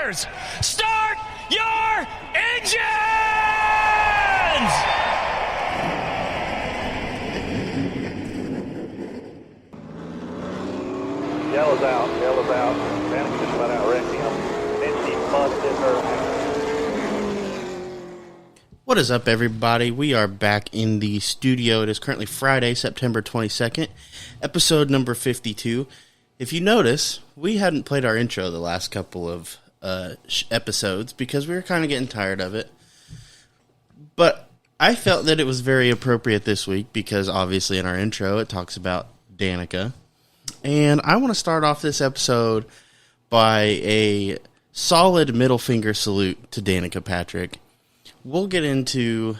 Cars, start your engines! Yellow's out. Danica just about outwrecked him. And she busted her ass. What is up, everybody? We are back in the studio. It is currently Friday, September 22nd, episode number 52. If you notice, we hadn't played our intro the last couple of episodes because we were kind of getting tired of it. But I felt that it was very appropriate this week because obviously in our intro it talks about Danica. And I want to start off this episode by a solid middle finger salute to Danica Patrick. We'll get into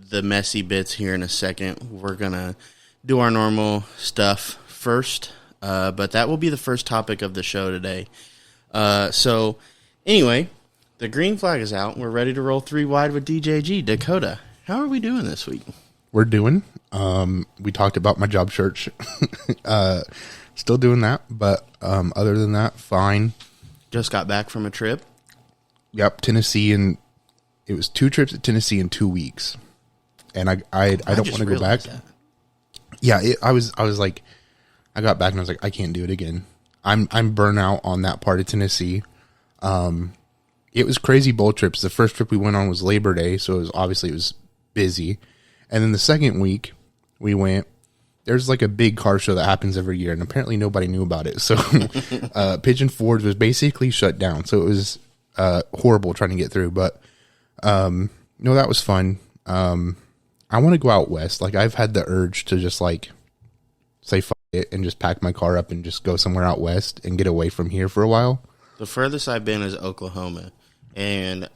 the messy bits here in a second. We're going to do our normal stuff first, but that will be the first topic of the show today. So, anyway, the green flag is out. We're ready to roll 3 wide with DJG. Dakota, how are we doing this week? We're doing. We talked about my job search. Still doing that, but other than that, fine. Just got back from a trip? Yep, Tennessee, and it was 2 trips to Tennessee in 2 weeks. And I don't want to go back. That. Yeah, I was like, I got back and I was like, I can't do it again. I'm burnt out on that part of Tennessee. It was crazy both trips. The first trip we went on was Labor Day, so it was busy. And then the second week we went, there's like a big car show that happens every year, and apparently nobody knew about it. So Pigeon Forge was basically shut down. So it was horrible trying to get through. But no, that was fun. I want to go out west. Like, I've had the urge to just like say fuck it and just pack my car up and just go somewhere out west and get away from here for a while. The furthest I've been is Oklahoma. And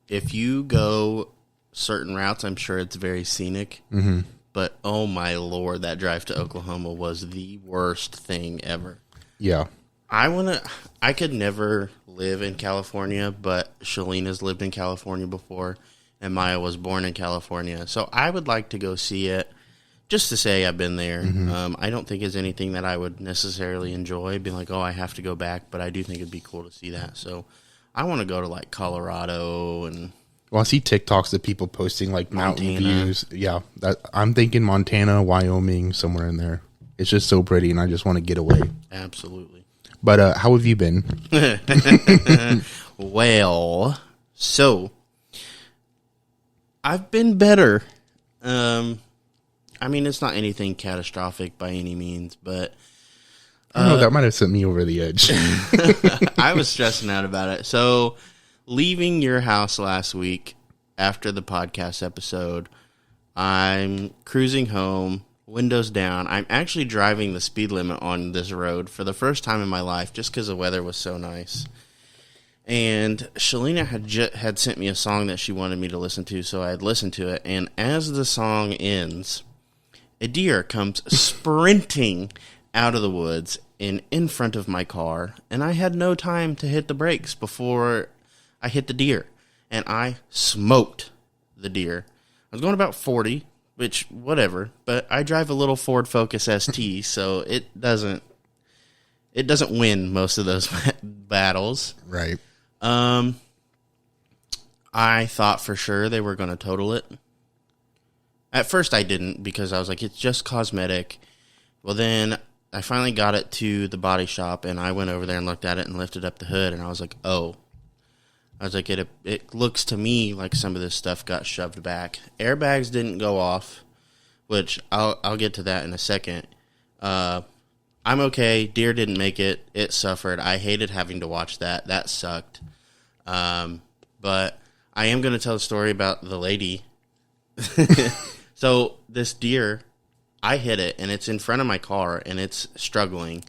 if you go certain routes, I'm sure it's very scenic. Mm-hmm. But, oh my Lord, that drive to Oklahoma was the worst thing ever. Yeah. I could never live in California, but Shalina's lived in California before, and Maya was born in California. So I would like to go see it just to say I've been there. Mm-hmm. I don't think it's anything that I would necessarily enjoy, being like, oh, I have to go back, but I do think it'd be cool to see that. So I want to go to, like, Colorado and... Well, I see TikToks of people posting like mountain Montana. views. Yeah, I'm thinking Montana, Wyoming, somewhere in there. It's just so pretty, and I just want to get away. Absolutely. But how have you been? Well, so I've been better. I mean, it's not anything catastrophic by any means, but I don't know, that might have sent me over the edge. I was stressing out about it. So, leaving your house last week after the podcast episode, I'm cruising home, windows down. I'm actually driving the speed limit on this road for the first time in my life just because the weather was so nice. And Shalina had sent me a song that she wanted me to listen to, so I had listened to it. And as the song ends, a deer comes sprinting out of the woods and in front of my car, and I had no time to hit the brakes before I hit the deer, and I smoked the deer. I was going about 40, which, whatever, but I drive a little Ford Focus ST, so it doesn't win most of those battles. Right. I thought for sure they were going to total it. At first I didn't, because I was like, it's just cosmetic. Well, then I finally got it to the body shop, and I went over there and looked at it and lifted up the hood, and I was like, oh. I was like, it looks to me like some of this stuff got shoved back. Airbags didn't go off, which I'll get to that in a second. I'm okay. Deer didn't make it. It suffered. I hated having to watch that. That sucked. But I am going to tell a story about the lady. So this deer, I hit it, and it's in front of my car, and it's struggling.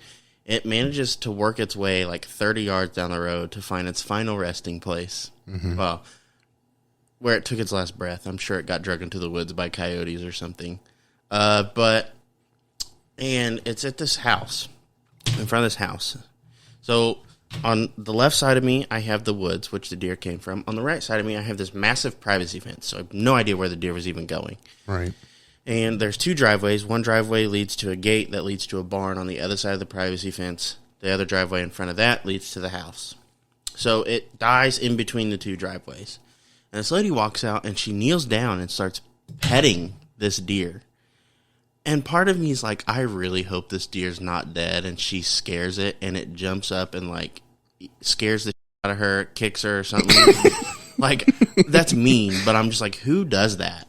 It manages to work its way like 30 yards down the road to find its final resting place. Mm-hmm. Well, where it took its last breath. I'm sure it got dragged into the woods by coyotes or something. And it's at this house, in front of this house. So on the left side of me, I have the woods, which the deer came from. On the right side of me, I have this massive privacy fence. So I have no idea where the deer was even going. Right. And there's 2 driveways. One driveway leads to a gate that leads to a barn on the other side of the privacy fence. The other driveway in front of that leads to the house. So it dies in between the two driveways. And this lady walks out and she kneels down and starts petting this deer. And part of me is like, I really hope this deer's not dead, and she scares it and it jumps up and like scares the shit out of her, kicks her or something. Like, that's mean, but I'm just like, who does that?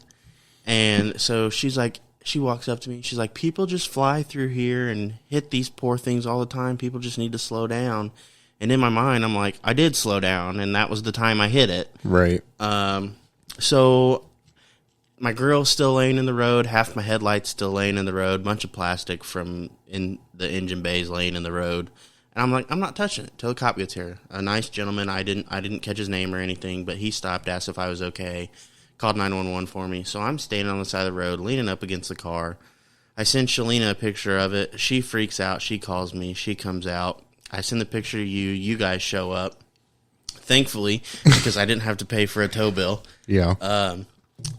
And so she's like, she walks up to me. She's like, people just fly through here and hit these poor things all the time. People just need to slow down. And in my mind, I'm like, I did slow down, and that was the time I hit it. Right. So my grill's still laying in the road. Half my headlights still laying in the road. Bunch of plastic from in the engine bays laying in the road. And I'm like, I'm not touching it till the cop gets here. A nice gentleman. I didn't catch his name or anything, but he stopped, asked if I was okay, called 911 for me. So I'm standing on the side of the road, leaning up against the car. I send Shalina a picture of it. She freaks out. She calls me. She comes out. I send the picture to you. You guys show up. Thankfully, because I didn't have to pay for a tow bill. Yeah.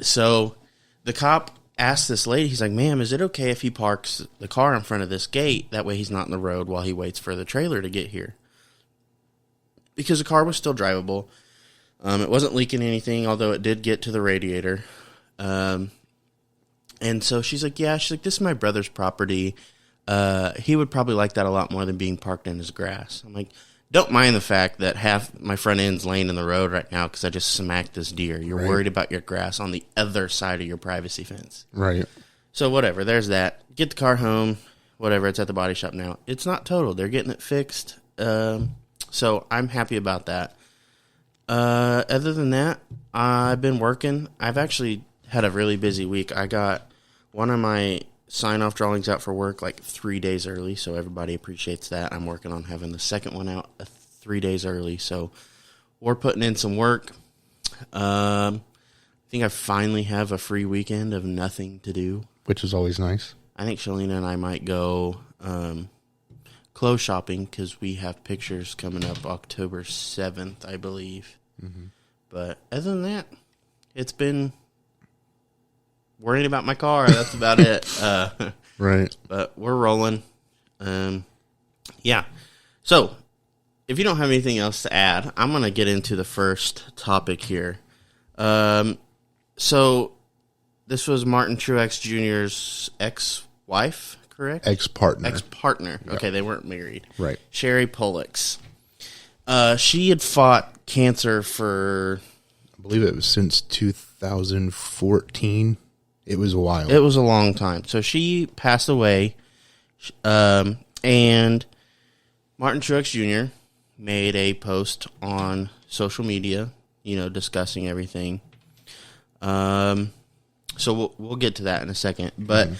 So the cop asked this lady, he's like, ma'am, is it okay if he parks the car in front of this gate? That way he's not in the road while he waits for the trailer to get here. Because the car was still drivable. It wasn't leaking anything, although it did get to the radiator. And so she's like, yeah, she's like, this is my brother's property. He would probably like that a lot more than being parked in his grass. I'm like, don't mind the fact that half my front end's laying in the road right now because I just smacked this deer. You're worried about your grass on the other side of your privacy fence. Right. So whatever, there's that. Get the car home, whatever, it's at the body shop now. It's not totaled. They're getting it fixed. So I'm happy about that. Other than that, I've been working. I've actually had a really busy week. I got one of my sign-off drawings out for work like 3 days early, so everybody appreciates that. I'm working on having the second one out 3 days early, so we're putting in some work. I think I finally have a free weekend of nothing to do, Which is always nice. I think Shalina and I might go clothes shopping because we have pictures coming up October 7th, I believe. Mm-hmm. But other than that, it's been worrying about my car. That's about it. Right. But we're rolling. Yeah. So, if you don't have anything else to add, I'm going to get into the first topic here. So, this was Martin Truex Jr.'s ex-wife, correct? Ex-partner. Ex-partner. Yeah. Okay, they weren't married. Right. Sherry Pollux. She had fought cancer for... I believe it was since 2014. It was a while. It was a long time. So she passed away, and Martin Truex Jr. made a post on social media, discussing everything. So we'll get to that in a second. But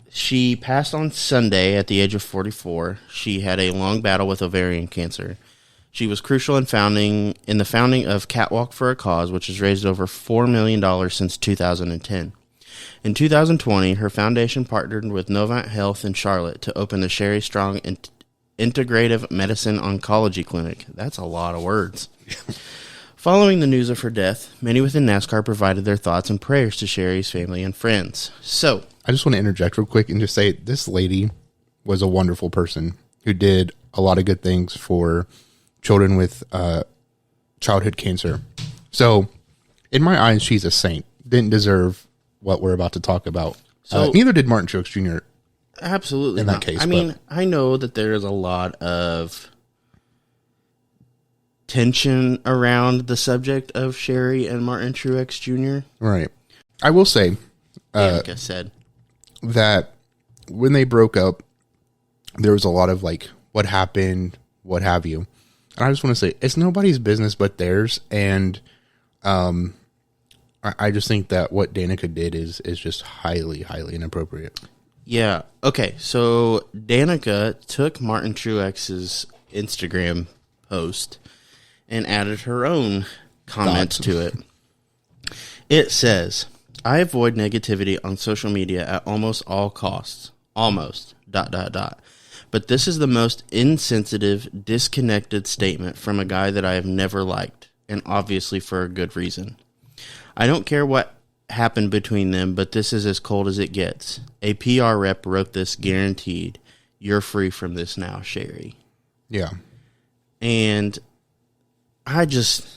she passed on Sunday at the age of 44. She had a long battle with ovarian cancer. She was crucial in the founding of Catwalk for a Cause, which has raised over $4 million since 2010. In 2020, her foundation partnered with Novant Health in Charlotte to open the Sherry Strong Integrative Medicine Oncology Clinic. That's a lot of words. Following the news of her death, many within NASCAR provided their thoughts and prayers to Sherry's family and friends. So, I just want to interject real quick and just say this lady was a wonderful person who did a lot of good things for children with childhood cancer. So, in my eyes, she's a saint. Didn't deserve what we're about to talk about. So, neither did Martin Truex Jr. Absolutely in that case. I mean, I know that there is a lot of tension around the subject of Sherry and Martin Truex Jr. Right. I will say, Danica said that when they broke up, there was a lot of like, what happened, what have you. And I just want to say, it's nobody's business but theirs. And I just think that what Danica did is just highly, highly inappropriate. Yeah. Okay. So Danica took Martin Truex's Instagram post and added her own comments to it. It says, I avoid negativity on social media at almost all costs. Almost. ... But this is the most insensitive, disconnected statement from a guy that I have never liked, and obviously for a good reason. I don't care what happened between them, but this is as cold as it gets. A PR rep wrote this guaranteed. You're free from this now, Sherry. Yeah. And I just,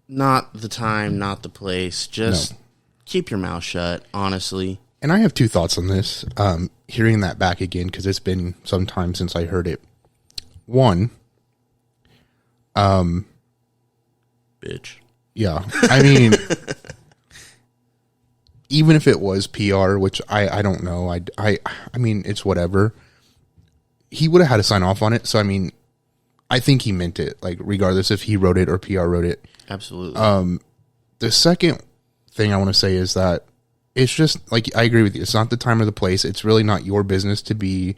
not the time, not the place. Just keep your mouth shut, honestly. And I have two thoughts on this. Hearing that back again, because it's been some time since I heard it. One, Bitch. yeah, I mean, even if it was PR, which I don't know, I mean, it's whatever. He would have had to sign off on it. So, I mean, I think he meant it, like, regardless if he wrote it or PR wrote it. Absolutely. The second thing I want to say is that it's just, like, I agree with you. It's not the time or the place. It's really not your business to be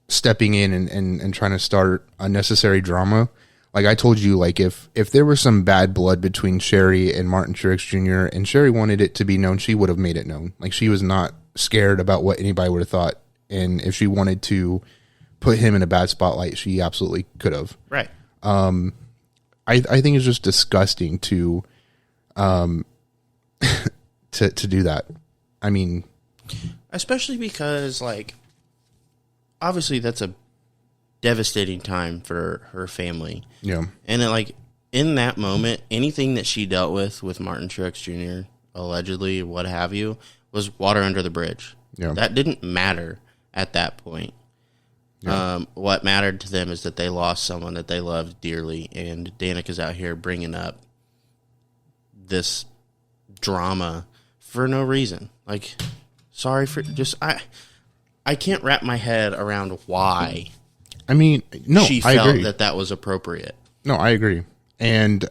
stepping in and trying to start unnecessary drama. Like I told you, like, if there was some bad blood between Sherry and Martin Truex Jr. and Sherry wanted it to be known, she would have made it known. Like, she was not scared about what anybody would have thought. And if she wanted to put him in a bad spotlight, she absolutely could have. Right. I think it's just disgusting to to do that. I mean, especially because, like, obviously that's a devastating time for her family. yeah, And it, like, in that moment, anything that she dealt with Martin Truex Jr., allegedly, what have you, was water under the bridge. Yeah. That didn't matter at that point. Yeah. What mattered to them is that they lost someone that they loved dearly, and Danica's out here bringing up this drama for no reason. Like, sorry for just I can't wrap my head around why. I mean, no, she I felt agree. that was appropriate. No, I agree. And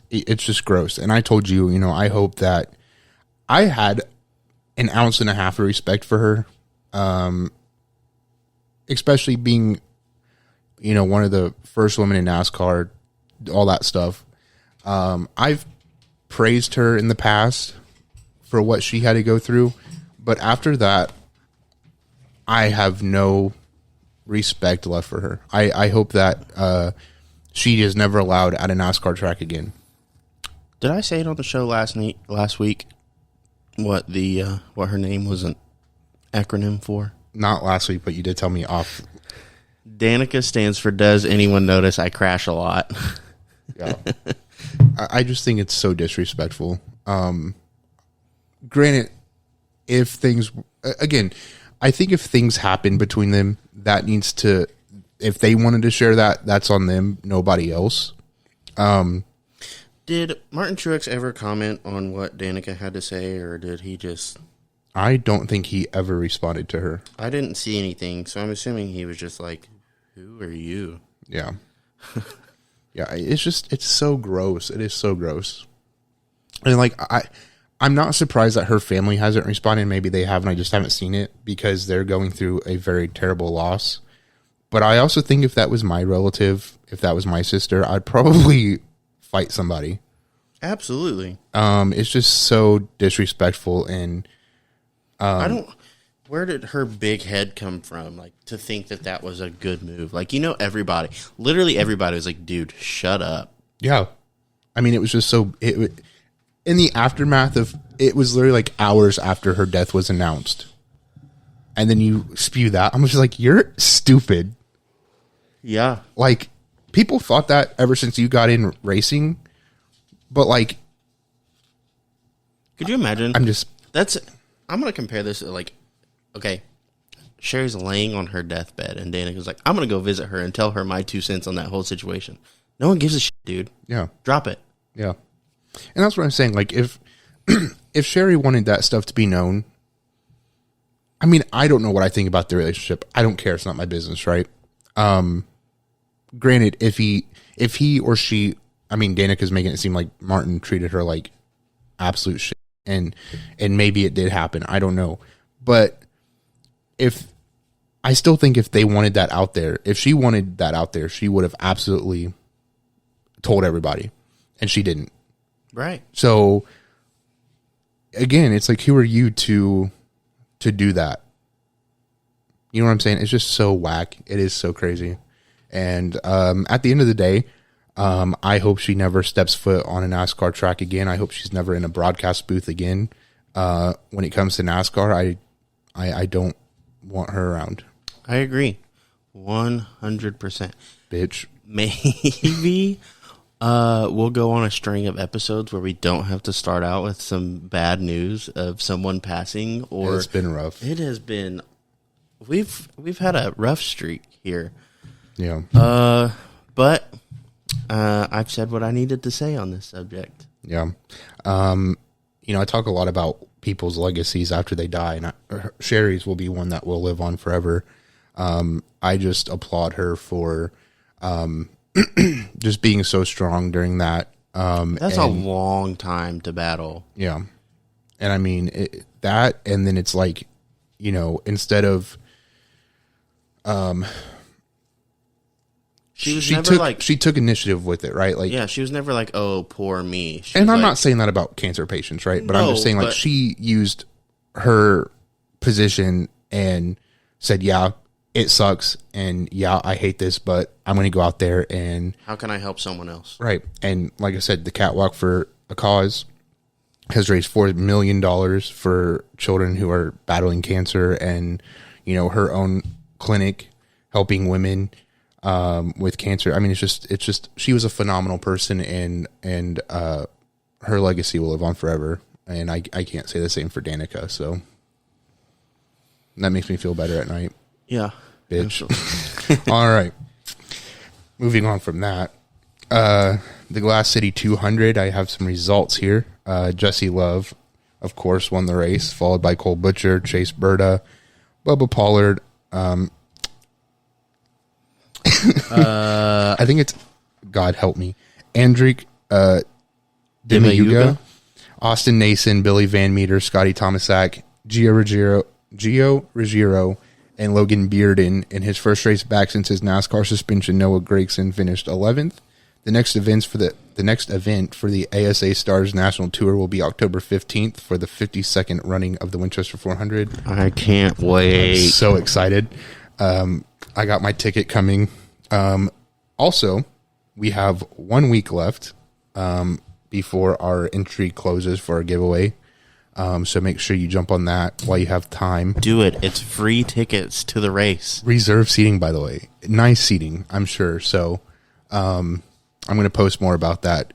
it's just gross. And I told you, you know, I hope that I had an ounce and a half of respect for her. Especially being, you know, one of the first women in NASCAR, all that stuff. I've praised her in the past for what she had to go through. But after that, I have no respect left for her. I hope that she is never allowed at a NASCAR track again. Did I say it on the show last week? What her name was an acronym for? Not last week, but you did tell me off. Danica stands for Does Anyone Notice I Crash a Lot? Yeah. I just think it's so disrespectful. Granted, if things, again, I think if things happen between them, that needs to, if they wanted to share that, that's on them, nobody else. Did Martin Truex ever comment on what Danica had to say, or did he just... I don't think he ever responded to her. I didn't see anything, so I'm assuming he was just like, who are you? Yeah. Yeah, it's so gross. It is so gross. And like, I'm not surprised that her family hasn't responded. Maybe they haven't. I just haven't seen it because they're going through a very terrible loss. But I also think if that was my relative, if that was my sister, I'd probably fight somebody. Absolutely. It's just so disrespectful, and I don't... Where did her big head come from? Like, to think that was a good move. Like, you know, literally everybody was like, dude, shut up. yeah. I mean, it was just so... in the aftermath of... It was literally like hours after her death was announced. And then you spew that. I'm just like, you're stupid. Yeah. Like, people thought that ever since you got in racing. But, like... Could you imagine? I'm going to compare this to, like... Okay, Sherry's laying on her deathbed, and Danica's like, I'm going to go visit her and tell her my 2 cents on that whole situation. No one gives a shit, dude. Yeah. Drop it. Yeah. And that's what I'm saying. Like, if Sherry wanted that stuff to be known, I mean, I don't know what I think about the relationship. I don't care. It's not my business, right? Granted, if he or she, I mean, Danica's making it seem like Martin treated her like absolute shit, and maybe it did happen. I don't know. But I still think if they wanted that out there, if she wanted that out there, she would have absolutely told everybody, and she didn't. Right. So again, it's like, who are you to do that? You know what I'm saying? It's just so whack. It is so crazy. And at the end of the day, I hope she never steps foot on a NASCAR track again. I hope she's never in a broadcast booth again. When it comes to NASCAR, I don't want her around. I agree. 100%. Bitch. Maybe we'll go on a string of episodes where we don't have to start out with some bad news of someone passing. Or It's been rough. It has been. We've had a rough streak here. Yeah. But I've said what I needed to say on this subject. Yeah. I talk a lot about people's legacies after they die, and Sherry's will be one that will live on forever. I just applaud her for just being so strong during that. That's a long time to battle. Yeah. And I mean, that, and then it's like, instead of, she took initiative with it, right? Like, yeah, she was never like, oh, poor me. And I'm not saying that about cancer patients, right? But I'm just saying, like, she used her position and said, yeah, it sucks, and yeah, I hate this, but I'm going to go out there and... How can I help someone else? Right. And like I said, the Catwalk for a Cause has raised $4 million for children who are battling cancer, and, her own clinic helping women with cancer. I mean, it's just she was a phenomenal person, and her legacy will live on forever. And I can't say the same for Danica, so that makes me feel better at night. Yeah. Bitch. All right. Moving on from that. The Glass City 200, I have some results here. Jesse Love, of course, won the race, followed by Cole Butcher, Chase Berta, Bubba Pollard. I think it's, God help me, Andrick Dimayuga, Austin Nason, Billy Van Meter, Scotty Tomasak, Gio Ruggiero, and Logan Bearden. In his first race back since his NASCAR suspension, Noah Gragson finished 11th. The next event for the ASA Stars National Tour will be October 15th for the 52nd running of the Winchester 400. I can't wait. I'm so excited. I got my ticket coming. Also, we have 1 week left before our entry closes for our giveaway. So make sure you jump on that while you have time. Do it. It's free tickets to the race. Reserve seating, by the way. Nice seating, I'm sure. So I'm going to post more about that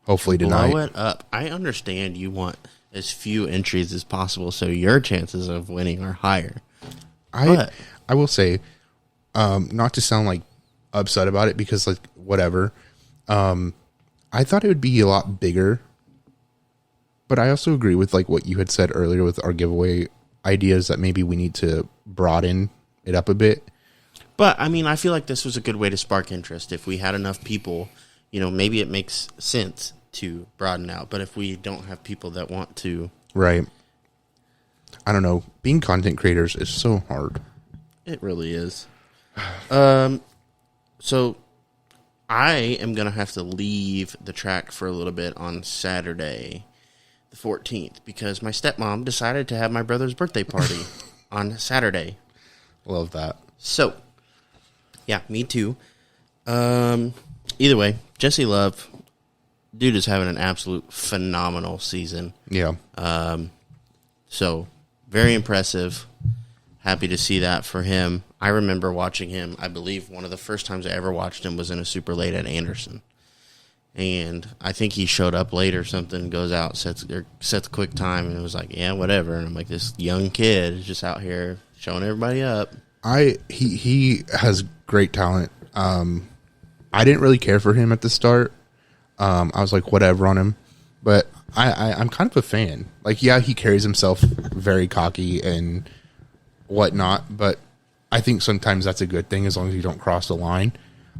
hopefully tonight. Blow it up. I understand you want as few entries as possible so your chances of winning are higher. I will say, not to sound like upset about it, because like whatever, I thought it would be a lot bigger, but I also agree with like what you had said earlier with our giveaway ideas that maybe we need to broaden it up a bit. But I mean, I feel like this was a good way to spark interest. If we had enough people, maybe it makes sense to broaden out. But if we don't have people that want to, right? I don't know. Being content creators is so hard. It really is. So I am going to have to leave the track for a little bit on Saturday, the 14th, because my stepmom decided to have my brother's birthday party on Saturday. Love that. So, yeah, me too. Either way, Jesse Love, dude is having an absolute phenomenal season. Yeah. So, very impressive. Happy to see that for him. I remember watching him. I believe one of the first times I ever watched him was in a super late at Anderson. And I think he showed up late or something, goes out, sets a quick time, and it was like, yeah, whatever. And I'm like, this young kid is just out here showing everybody up. He has great talent. I didn't really care for him at the start. I was like, whatever on him. But I'm kind of a fan. Like, yeah, he carries himself very cocky and whatnot, but I think sometimes that's a good thing as long as you don't cross the line.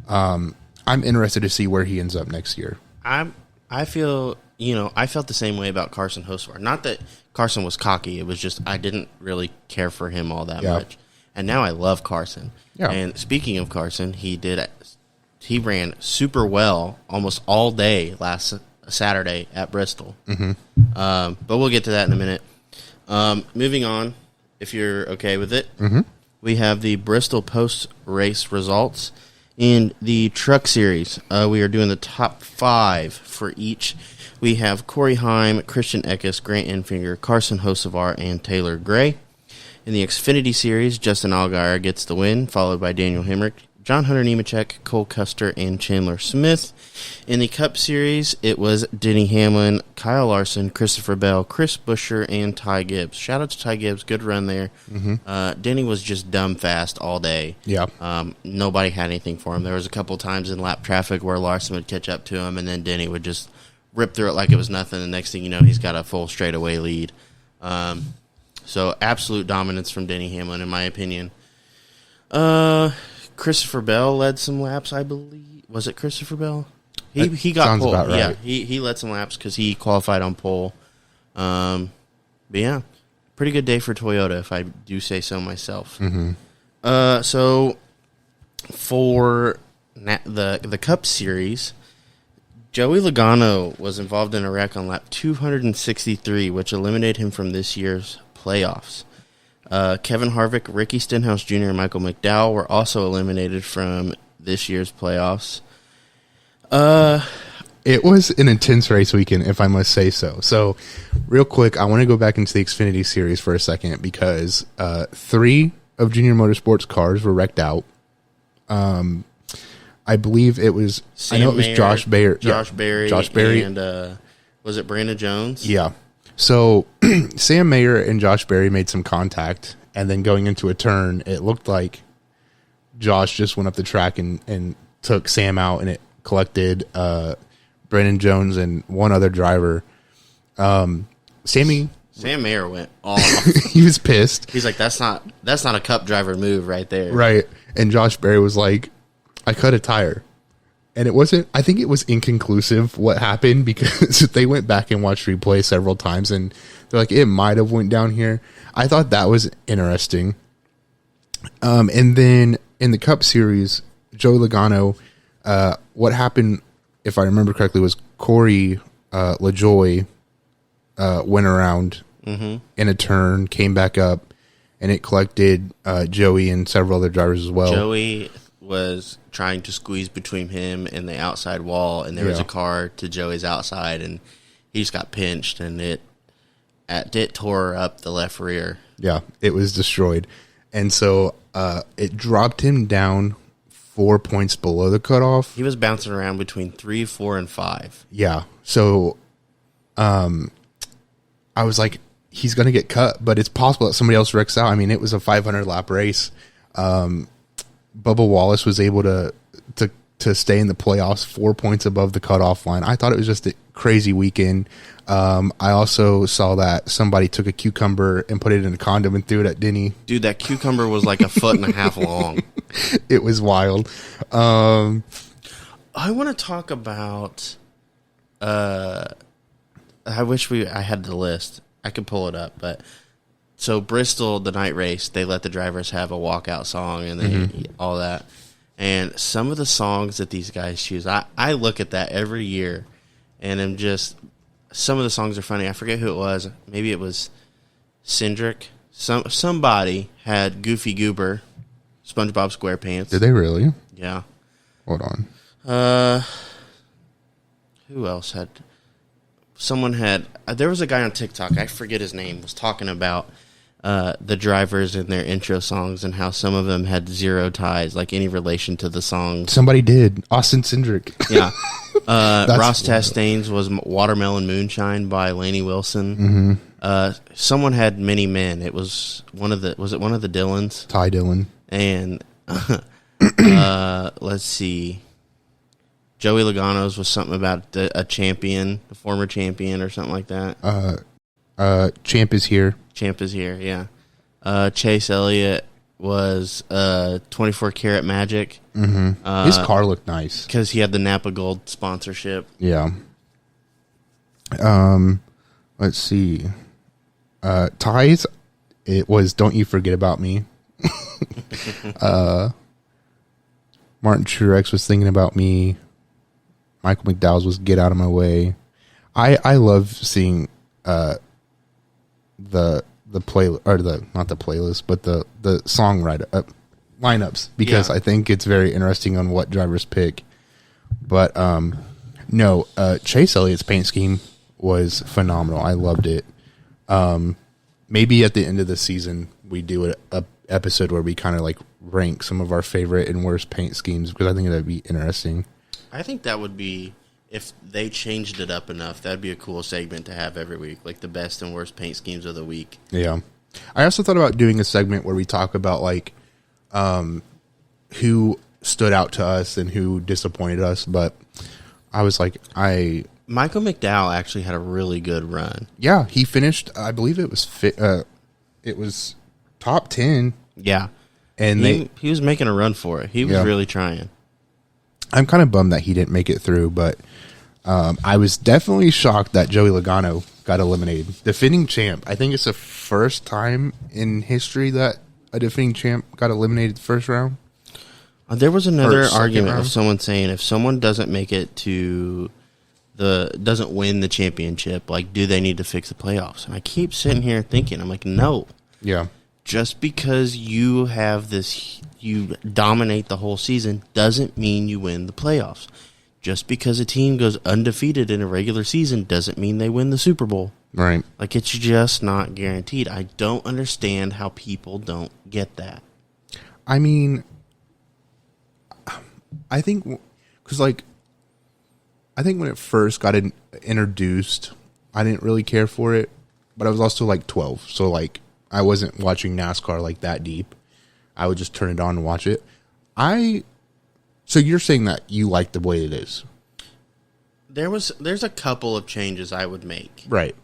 I'm interested to see where he ends up next year. I feel, I felt the same way about Carson Hocevar. Not that Carson was cocky. It was just I didn't really care for him all that much. And now I love Carson. Yeah. And speaking of Carson, he ran super well almost all day last Saturday at Bristol. Mm-hmm. But we'll get to that in a minute. Moving on, if you're okay with it, mm-hmm. We have the Bristol post-race results. In the truck series, we are doing the top 5 for each. We have Corey Heim, Christian Eckes, Grant Enfinger, Carson Hocevar, and Taylor Gray. In the Xfinity Series, Justin Allgaier gets the win, followed by Daniel Hemrick, John Hunter Nemechek, Cole Custer, and Chandler Smith. In the Cup Series, it was Denny Hamlin, Kyle Larson, Christopher Bell, Chris Buescher, and Ty Gibbs. Shout out to Ty Gibbs. Good run there. Denny was just dumb fast all day. Yeah. Nobody had anything for him. There was a couple times in lap traffic where Larson would catch up to him, and then Denny would just rip through it like it was nothing. The next thing you know, he's got a full straightaway lead. So absolute dominance from Denny Hamlin, in my opinion. Christopher Bell led some laps, I believe. Was it Christopher Bell? He got sounds pole. about right. Yeah, he led some laps because he qualified on pole. But yeah, pretty good day for Toyota, if I do say so myself. So for the Cup Series, Joey Logano was involved in a wreck on lap 263, which eliminated him from this year's playoffs. Kevin Harvick, Ricky Stenhouse Jr., and Michael McDowell were also eliminated from this year's playoffs. It was an intense race weekend, if I must say so. So, real quick, I want to go back into the Xfinity Series for a second because 3 of Junior Motorsports cars were wrecked out. I believe it was Josh Berry. Josh Berry, and was it Brandon Jones? Yeah. So Sam Mayer and Josh Berry made some contact, and then going into a turn, it looked like Josh just went up the track and took Sam out, and it collected Brandon Jones and one other driver. Sam Mayer went off. He was pissed. He's like, that's not a Cup driver move right there. Right. And Josh Berry was like, I cut a tire. And I think it was inconclusive what happened because they went back and watched replay several times and they're like, it might have went down here. I thought that was interesting. And then in the Cup Series, Joey Logano, what happened, if I remember correctly, was Corey LaJoie went around in a turn, came back up, and it collected Joey and several other drivers as well. Joey was trying to squeeze between him and the outside wall, and there was a car to Joey's outside, and he just got pinched, and it tore up the left rear. Yeah, it was destroyed. And so it dropped him down 4 points below the cutoff. He was bouncing around between 3, 4, and 5. Yeah. So I was like, he's going to get cut, but it's possible that somebody else wrecks out. I mean, it was a 500-lap race. Bubba Wallace was able to stay in the playoffs 4 points above the cutoff line. I thought it was just a crazy weekend. I also saw that somebody took a cucumber and put it in a condom and threw it at Denny. Dude, that cucumber was like a foot and a half long. It was wild. I want to talk about... I wish I had the list. I could pull it up, but... So Bristol, the night race, they let the drivers have a walkout song and all that. And some of the songs that these guys choose, I look at that every year, and I'm just, some of the songs are funny. I forget who it was. Maybe it was Cindric. Somebody had Goofy Goober, SpongeBob SquarePants. Did they really? Yeah. Hold on. Who else had? Someone had. There was a guy on TikTok. I forget his name. Was talking about the drivers and their intro songs and how some of them had zero ties, like any relation to the songs. Somebody did. Austin Cindric. Yeah. Ross Chastain's was Watermelon Moonshine by Lainey Wilson. Someone had Many Men. It was one of the Dylans? Ty Dillon. And let's see. Joey Logano's was something about a champion, a former champion or something like that. Champ is here. Champ is here, yeah. Chase Elliott was 24 Karat Magic. His car looked nice. Because he had the Napa Gold sponsorship. Yeah. Let's see. Ties, it was Don't You Forget About Me. Martin Truex was Thinking About Me. Michael McDowell's was Get Out of My Way. I love seeing the play, or the, not the playlist, but the songwriter lineups, because I think it's very interesting on what drivers pick. But no, Chase Elliott's paint scheme was phenomenal. I loved it. Maybe at the end of the season we do a episode where we kind of like rank some of our favorite and worst paint schemes, because I think that'd be interesting. I think that would be, if they changed it up enough, that'd be a cool segment to have every week, like the best and worst paint schemes of the week. Yeah. I also thought about doing a segment where we talk about like who stood out to us and who disappointed us, but I was like, Michael McDowell actually had a really good run. Yeah, he finished, I believe it was top 10. Yeah. And he was making a run for it. He was really trying. I'm kind of bummed that he didn't make it through, but I was definitely shocked that Joey Logano got eliminated. Defending champ. I think it's the first time in history that a defending champ got eliminated the first round. There was another argument round. of someone saying if someone doesn't make it to doesn't win the championship, like, do they need to fix the playoffs? And I keep sitting here thinking, I'm like, no. Yeah. Just because you have this, you dominate the whole season, doesn't mean you win the playoffs. Just because a team goes undefeated in a regular season doesn't mean they win the Super Bowl. Right. Like, it's just not guaranteed. I don't understand how people don't get that. I mean, I think, because, like, I think when it first got introduced, I didn't really care for it, but I was also, like, 12, so, like, I wasn't watching NASCAR, like, that deep. I would just turn it on and watch it. So you're saying that you like the way it is? There's a couple of changes I would make. Right.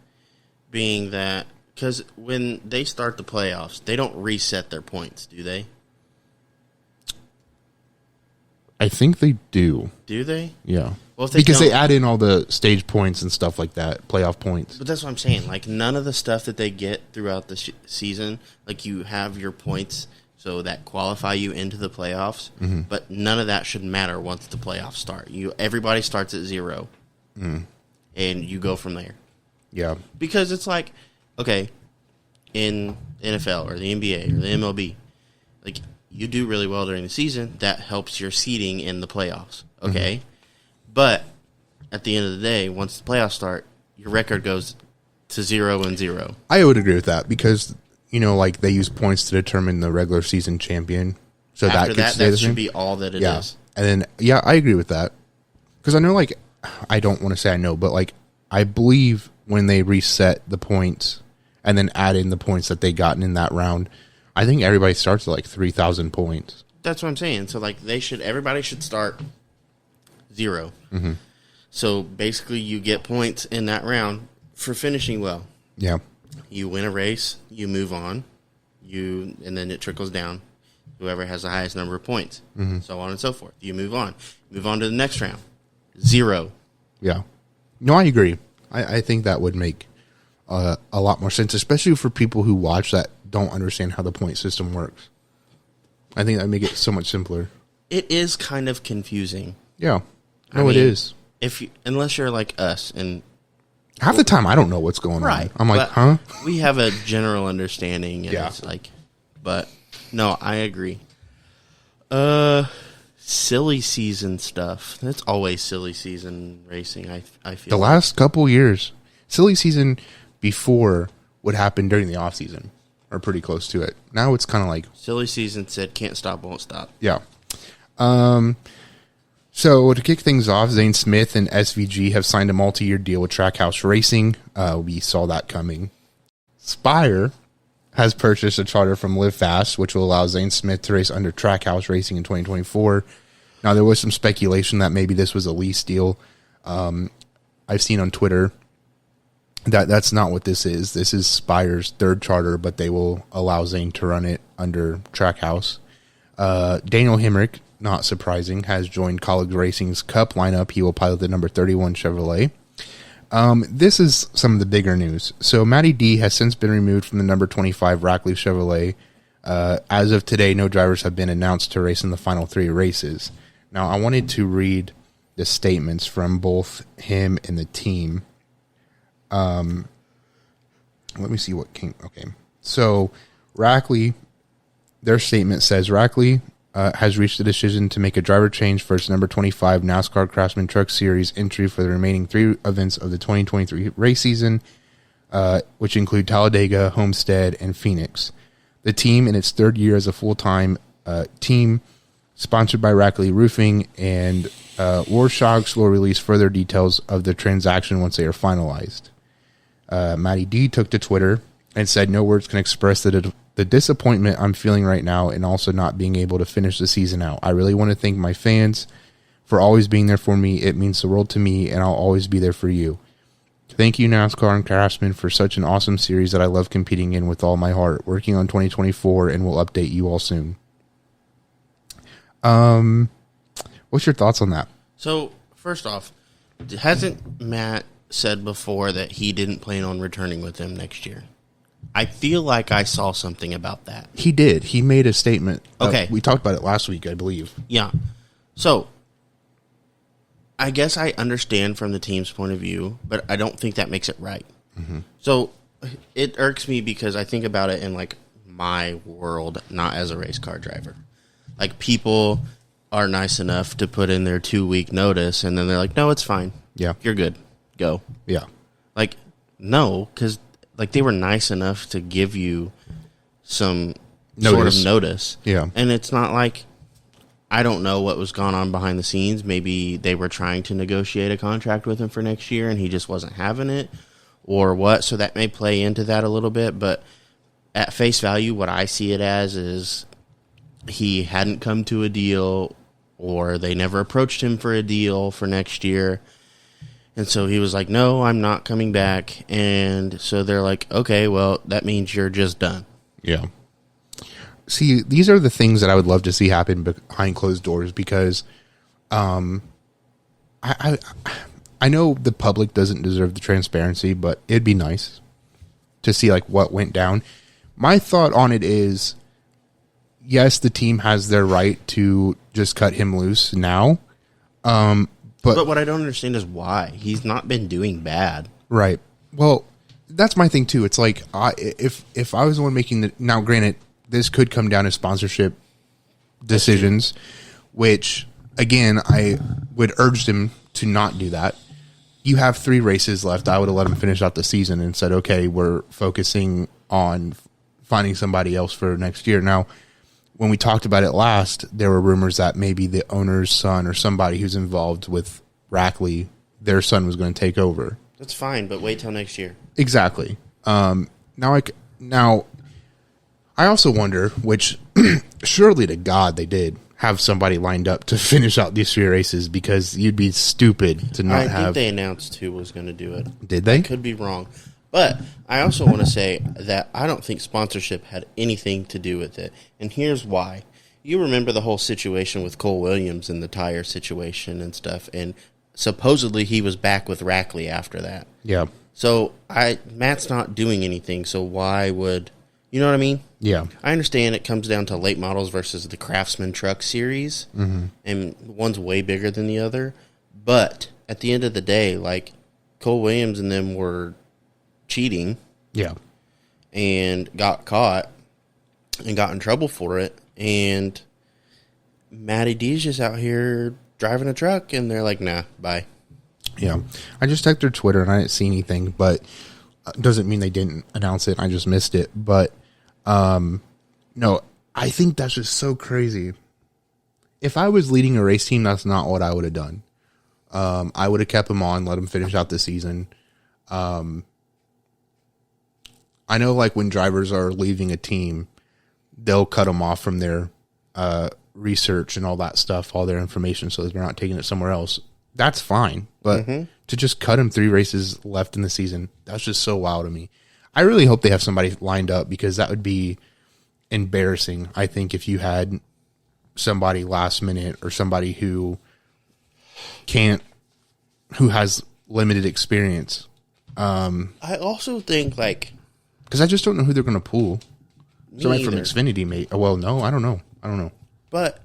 Being that, because when they start the playoffs, they don't reset their points, do they? I think they do. Do they? Yeah. Well, if they because don't, they add in all the stage points and stuff like that, playoff points. But that's what I'm saying. Like, none of the stuff that they get throughout the season, like, you have your points so that qualify you into the playoffs, but none of that should matter once the playoffs start. Everybody starts at 0, and you go from there. Yeah. Because it's like, okay, in NFL or the NBA or the MLB, like, you do really well during the season, that helps your seeding in the playoffs, okay? But at the end of the day, once the playoffs start, your record goes to 0-0. I would agree with that because, you know, like, they use points to determine the regular season champion. So After that that should be all that it is. And then, yeah, I agree with that. Because I know, like, I don't want to say I know, but, like, I believe when they reset the points and then add in the points that they gotten in that round, I think everybody starts at, like, 3,000 points. That's what I'm saying. So, like, everybody should start 0. So, basically, you get points in that round for finishing well. Yeah. You win a race, you move on, and then it trickles down. Whoever has the highest number of points, so on and so forth. You move on. Move on to the next round. 0. Yeah. No, I agree. I think that would make a lot more sense, especially for people who watch that don't understand how the point system works. I think that would make it so much simpler. It is kind of confusing. Yeah. I No, mean, it is. Unless you're like us, and half the time I don't know what's going on. I'm like, huh? We have a general understanding, and Yeah. it's like, but no, I agree. Silly season stuff. That's always silly season racing. I feel The last couple years, silly season before would happen during the off season, or pretty close to it. Now it's kind of like silly season said can't stop, won't stop. Yeah. So to kick things off, Zane Smith and SVG have signed a multi-year deal with Trackhouse Racing. We saw that coming. Spire has purchased a charter from Live Fast, which will allow Zane Smith to race under Trackhouse Racing in 2024. Now, there was some speculation that maybe this was a lease deal. I've seen on Twitter that that's not what this is. This is Spire's third charter, but they will allow Zane to run it under Trackhouse. Daniel Hemrick, not surprising, has joined College Racing's Cup lineup. He will pilot the number 31 Chevrolet. This is some of the bigger news. So Matty D has since been removed from the number 25 Rackley Chevrolet. As of today, no drivers have been announced to race in the final 3 races. Now, I wanted to read the statements from both him and the team. Let me see what came. Okay. So Rackley, their statement says Rackley has reached the decision to make a driver change for its number 25 NASCAR Craftsman Truck Series entry for the remaining 3 events of the 2023 race season, which include Talladega, Homestead, and Phoenix. The team in its third year as a full-time team, sponsored by Rackley Roofing, and Warshogs will release further details of the transaction once they are finalized. Matty D took to Twitter and said, "No words can express the disappointment I'm feeling right now and also not being able to finish the season out. I really want to thank my fans for always being there for me. It means the world to me, and I'll always be there for you. Thank you, NASCAR and Craftsman, for such an awesome series that I love competing in with all my heart. Working on 2024, and we'll update you all soon." What's your thoughts on that? So, first off, hasn't Matt said before that he didn't plan on returning with them next year? I feel like I saw something about that. He did. He made a statement. Okay. We talked about it last week, I believe. Yeah. So, I guess I understand from the team's point of view, but I don't think that makes it right. Mm-hmm. So, it irks me because I think about it in, like, my world, not as a race car driver. Like, people are nice enough to put in their 2-week notice, and then they're like, no, it's fine. Yeah. You're good. Go. Yeah. Like, no, because, like, they were nice enough to give you some sort of notice. Yeah. And it's not like, I don't know what was going on behind the scenes. Maybe they were trying to negotiate a contract with him for next year, and he just wasn't having it, or what. So that may play into that a little bit, but at face value, what I see it as is he hadn't come to a deal, or they never approached him for a deal for next year. And so he was like, no, I'm not coming back. And so they're like, okay, well, that means you're just done. Yeah. See, these are the things that I would love to see happen behind closed doors, because I know the public doesn't deserve the transparency, but it'd be nice to see like what went down. My thought on it is, yes, the team has their right to just cut him loose now. But what I don't understand is why. He's not been doing bad. Right. Well, that's my thing too. It's like, if I was the one making the, now granted, this could come down to sponsorship decisions, which again, I would urge them to not do that. You have 3 races left. I would have let them finish out the season and said, okay, we're focusing on finding somebody else for next year. Now, when we talked about it last, there were rumors that maybe the owner's son or somebody who's involved with Rackley, their son was going to take over. That's fine, but wait till next year. Exactly. Now, I also wonder, which surely to God they did have somebody lined up to finish out these 3 races, because you'd be stupid to not have. I think they announced who was going to do it. Did they? I could be wrong. But I also want to say that I don't think sponsorship had anything to do with it. And here's why. You remember the whole situation with Cole Williams and the tire situation and stuff. And supposedly he was back with Rackley after that. Yeah. So Matt's not doing anything. So why would, you know what I mean? Yeah. I understand it comes down to late models versus the Craftsman Truck Series. Mm-hmm. And one's way bigger than the other. But at the end of the day, like, Cole Williams and them were cheating, yeah, and got caught and got in trouble for it, and Matty D's just out here driving a truck, and they're like, nah, bye. Yeah, I just checked their Twitter and I didn't see anything, but doesn't mean they didn't announce it. I just missed it. But no, I think that's just so crazy. If I was leading a race team, that's not what I would have done. I would have kept him on, let him finish out the season. I know, like, when drivers are leaving a team, they'll cut them off from their research and all that stuff, all their information, so that they're not taking it somewhere else. That's fine. But to just cut him 3 races left in the season, that's just so wild to me. I really hope they have somebody lined up, because that would be embarrassing, I think, if you had somebody last minute or somebody who has limited experience. I also think, like, because I just don't know who they're going to pull. Somebody from either. Xfinity, mate. Well, no, I don't know. But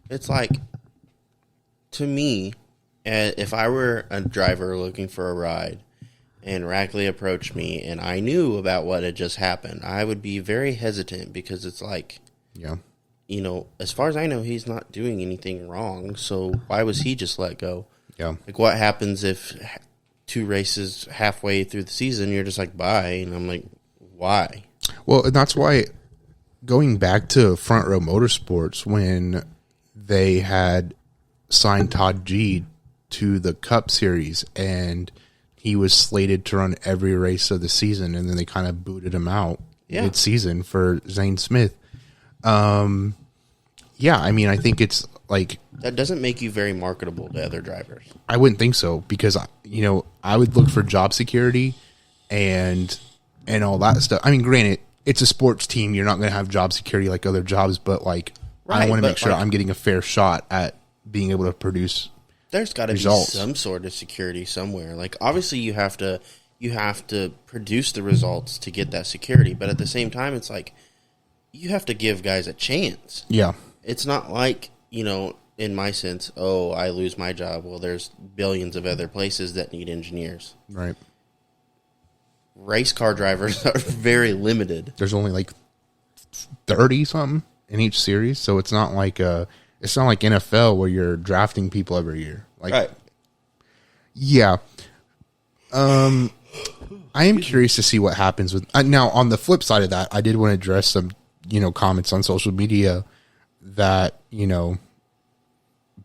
it's like, to me, if I were a driver looking for a ride and Rackley approached me and I knew about what had just happened, I would be very hesitant, because it's like, yeah, you know, as far as I know, he's not doing anything wrong. So why was he just let go? Yeah. Like, what happens if 2 races halfway through the season, you're just like, bye? And I'm like, why? Well, and that's why going back to Front Row Motorsports when they had signed Todd G to the Cup Series and he was slated to run every race of the season, and then they kind of booted him out mid-season for Zane Smith. Yeah, I mean, I think it's like... That doesn't make you very marketable to other drivers. I wouldn't think so, because, you know, I would look for job security and all that stuff. I mean, granted, it's a sports team. You're not going to have job security like other jobs, but, like, I want to make sure I'm getting a fair shot at being able to produce There's got to be some sort of security somewhere. Like, obviously, you have to produce the results to get that security, but at the same time, it's like you have to give guys a chance. Yeah. It's not like, you know, in my sense, oh, I lose my job. Well, there's billions of other places that need engineers. Right. Race car drivers are very limited. There's only like 30 something in each series, so it's not like NFL where you're drafting people every year. Like, right. Yeah. I am curious to see what happens with now. On the flip side of that, I did want to address some, you know, comments on social media that, you know,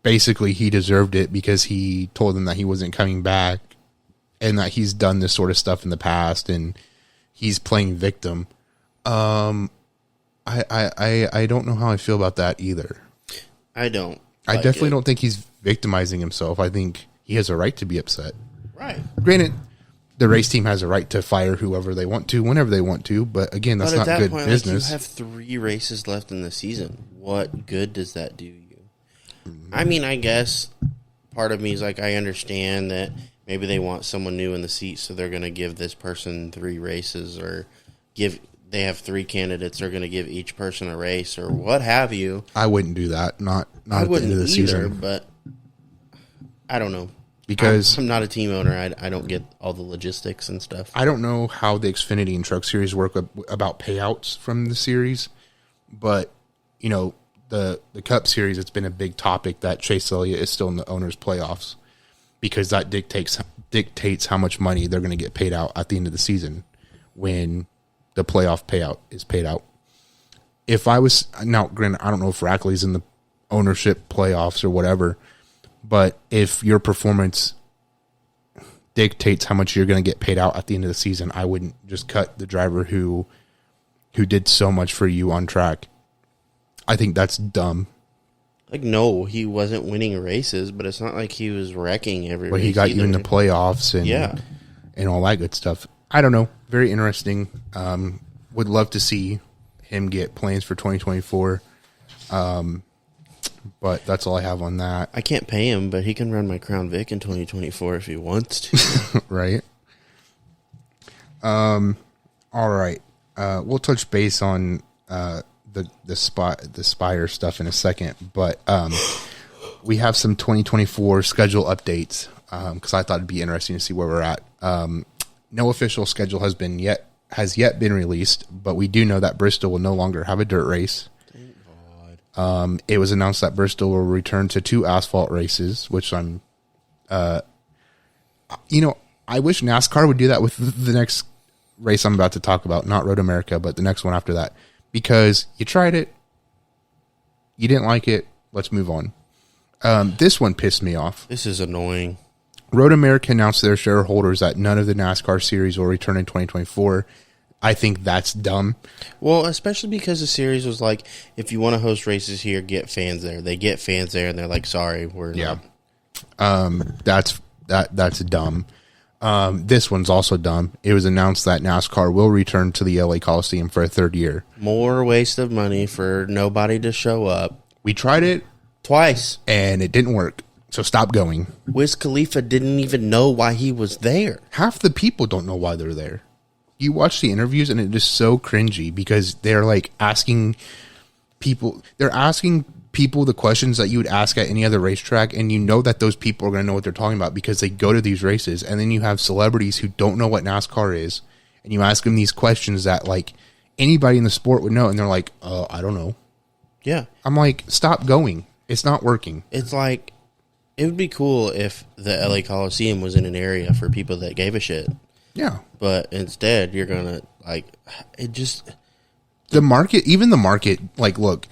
basically he deserved it because he told them that he wasn't coming back and that he's done this sort of stuff in the past and he's playing victim. I don't know how I feel about that either. I don't. I definitely don't think he's victimizing himself. I think he has a right to be upset. Right. Granted, the race team has a right to fire whoever they want to, whenever they want to. But again, that's not good business. Like, you have 3 races left in the season. What good does that do you? I mean, I guess part of me is like, I understand that maybe they want someone new in the seat, so they're going to give this person 3 races, or they have 3 candidates, they're going to give each person a race, or what have you. I wouldn't do that. Not I at the end of the season. But I don't know. Because I'm not a team owner. I don't get all the logistics and stuff. I don't know how the Xfinity and Truck Series work about payouts from the series, but you know, the Cup Series, it's been a big topic that Chase Elliott is still in the owners' playoffs because that dictates how much money they're going to get paid out at the end of the season when the playoff payout is paid out. If I was now, granted, I don't know if Rackley's in the ownership playoffs or whatever. But if your performance dictates how much you're going to get paid out at the end of the season, I wouldn't just cut the driver who did so much for you on track. I think that's dumb. Like, no, he wasn't winning races, but it's not like he was wrecking every race. But he got you in the playoffs and all that good stuff. I don't know. Very interesting. Would love to see him get plans for 2024. But that's all I have on that. I can't pay him, but he can run my Crown Vic in 2024 if he wants to. Right. All right. We'll touch base on the Spire stuff in a second, but we have some 2024 schedule updates because I thought it'd be interesting to see where we're at. No official schedule has yet been released, but we do know that Bristol will no longer have a dirt race. It was announced that Bristol will return to 2 asphalt races, which I wish NASCAR would do that with the next race I'm about to talk about, not Road America, but the next one after that, because you tried it, you didn't like it, let's move on. This one pissed me off. This is annoying. Road America announced to their shareholders that none of the NASCAR series will return in 2024. I think that's dumb. Well, especially because the series was like, if you want to host races here, get fans there. They get fans there, and they're like, sorry, we're not. That's dumb. This one's also dumb. It was announced that NASCAR will return to the LA Coliseum for a 3rd year. More waste of money for nobody to show up. We tried it twice, and it didn't work. So stop going. Wiz Khalifa didn't even know why he was there. Half the people don't know why they're there. You watch the interviews and it is so cringy because they're like asking people the questions that you would ask at any other racetrack, and you know that those people are going to know what they're talking about because they go to these races. And then you have celebrities who don't know what NASCAR is, and you ask them these questions that like anybody in the sport would know, and they're like, I don't know. Yeah. I'm like, stop going. It's not working. It's like, it would be cool if the LA Coliseum was in an area for people that gave a shit. Yeah. But instead, you're going to, like, it just... The market, like, look,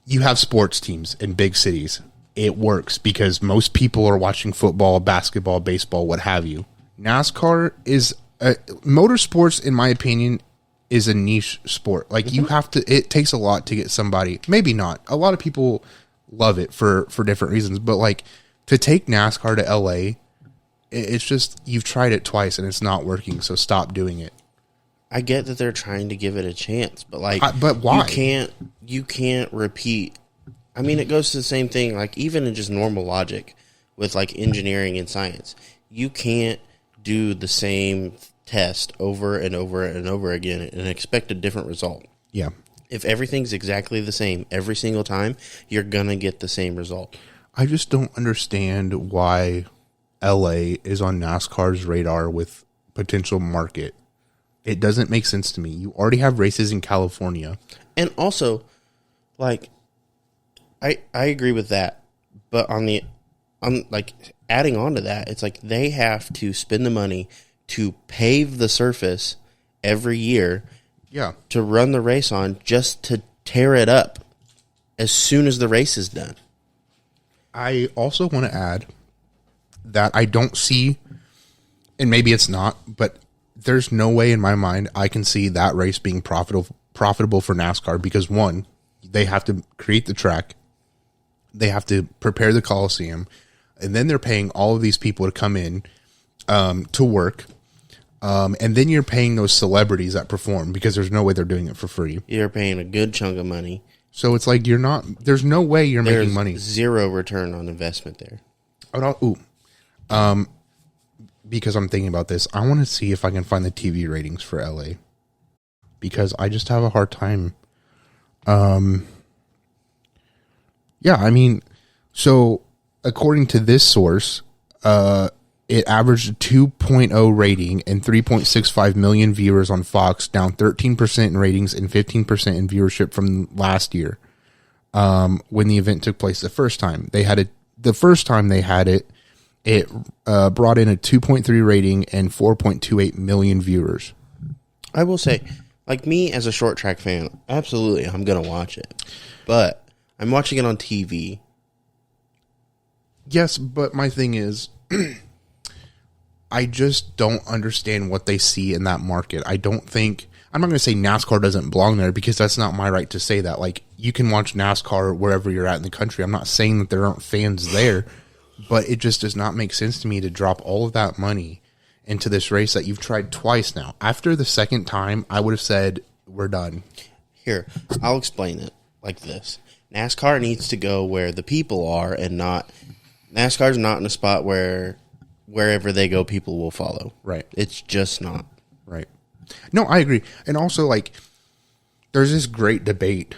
you have sports teams in big cities. It works because most people are watching football, basketball, baseball, what have you. NASCAR is motorsports, in my opinion, is a niche sport. Like, you have to, it takes a lot to get somebody, maybe not. A lot of people love it for different reasons, but like to take NASCAR to LA, it's just, you've tried it twice and it's not working, so stop doing it. I get that they're trying to give it a chance, but like, but why? You can't repeat. I mean, it goes to the same thing, like even in just normal logic with like engineering and science. You can't do the same test over and over and over again and expect a different result. Yeah. If everything's exactly the same every single time, you're going to get the same result. I just don't understand why LA is on NASCAR's radar with potential market. It doesn't make sense to me. You already have races in California. And also, like, I agree with that, but on like adding on to that, it's like they have to spend the money to pave the surface every year, to run the race on, just to tear it up as soon as the race is done. I also want to add that I don't see, and maybe it's not, but there's no way in my mind I can see that race being profitable for NASCAR because, one, they have to create the track. They have to prepare the Coliseum, and then they're paying all of these people to come in to work, and then you're paying those celebrities that perform because there's no way they're doing it for free. You're paying a good chunk of money. So it's like there's no way you're making money. Zero return on investment there. Because I'm thinking about this, I want to see if I can find the TV ratings for LA because I just have a hard time. Yeah, I mean, so according to this source, it averaged a 2.0 rating and 3.65 million viewers on Fox, down 13% in ratings and 15% in viewership from last year. When the event took place the first time, the first time they had it, it brought in a 2.3 rating and 4.28 million viewers. I will say, like me as a short track fan, absolutely, I'm going to watch it. But I'm watching it on TV. Yes, but my thing is, I just don't understand what they see in that market. I'm not going to say NASCAR doesn't belong there because that's not my right to say that. Like, you can watch NASCAR wherever you're at in the country. I'm not saying that there aren't fans there, but it just does not make sense to me to drop all of that money into this race that you've tried twice now. After the second time, I would have said, we're done. Here, I'll explain it like this. NASCAR needs to go where the people are and not... NASCAR's not in a spot where wherever they go, people will follow. Right. It's just not. Right. No, I agree. And also, like, there's this great debate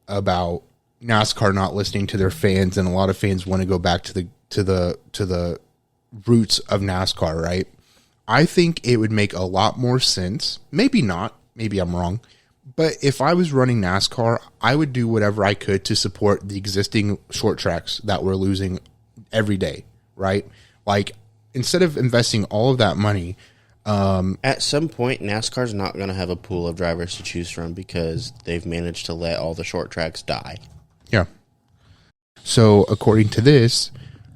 about NASCAR not listening to their fans, and a lot of fans want to go back to the roots of NASCAR, right? I think it would make a lot more sense. Maybe not. Maybe I'm wrong. But if I was running NASCAR, I would do whatever I could to support the existing short tracks that we're losing every day, right? Like, instead of investing all of that money... at some point, NASCAR's not going to have a pool of drivers to choose from because they've managed to let all the short tracks die. Yeah. So, according to this,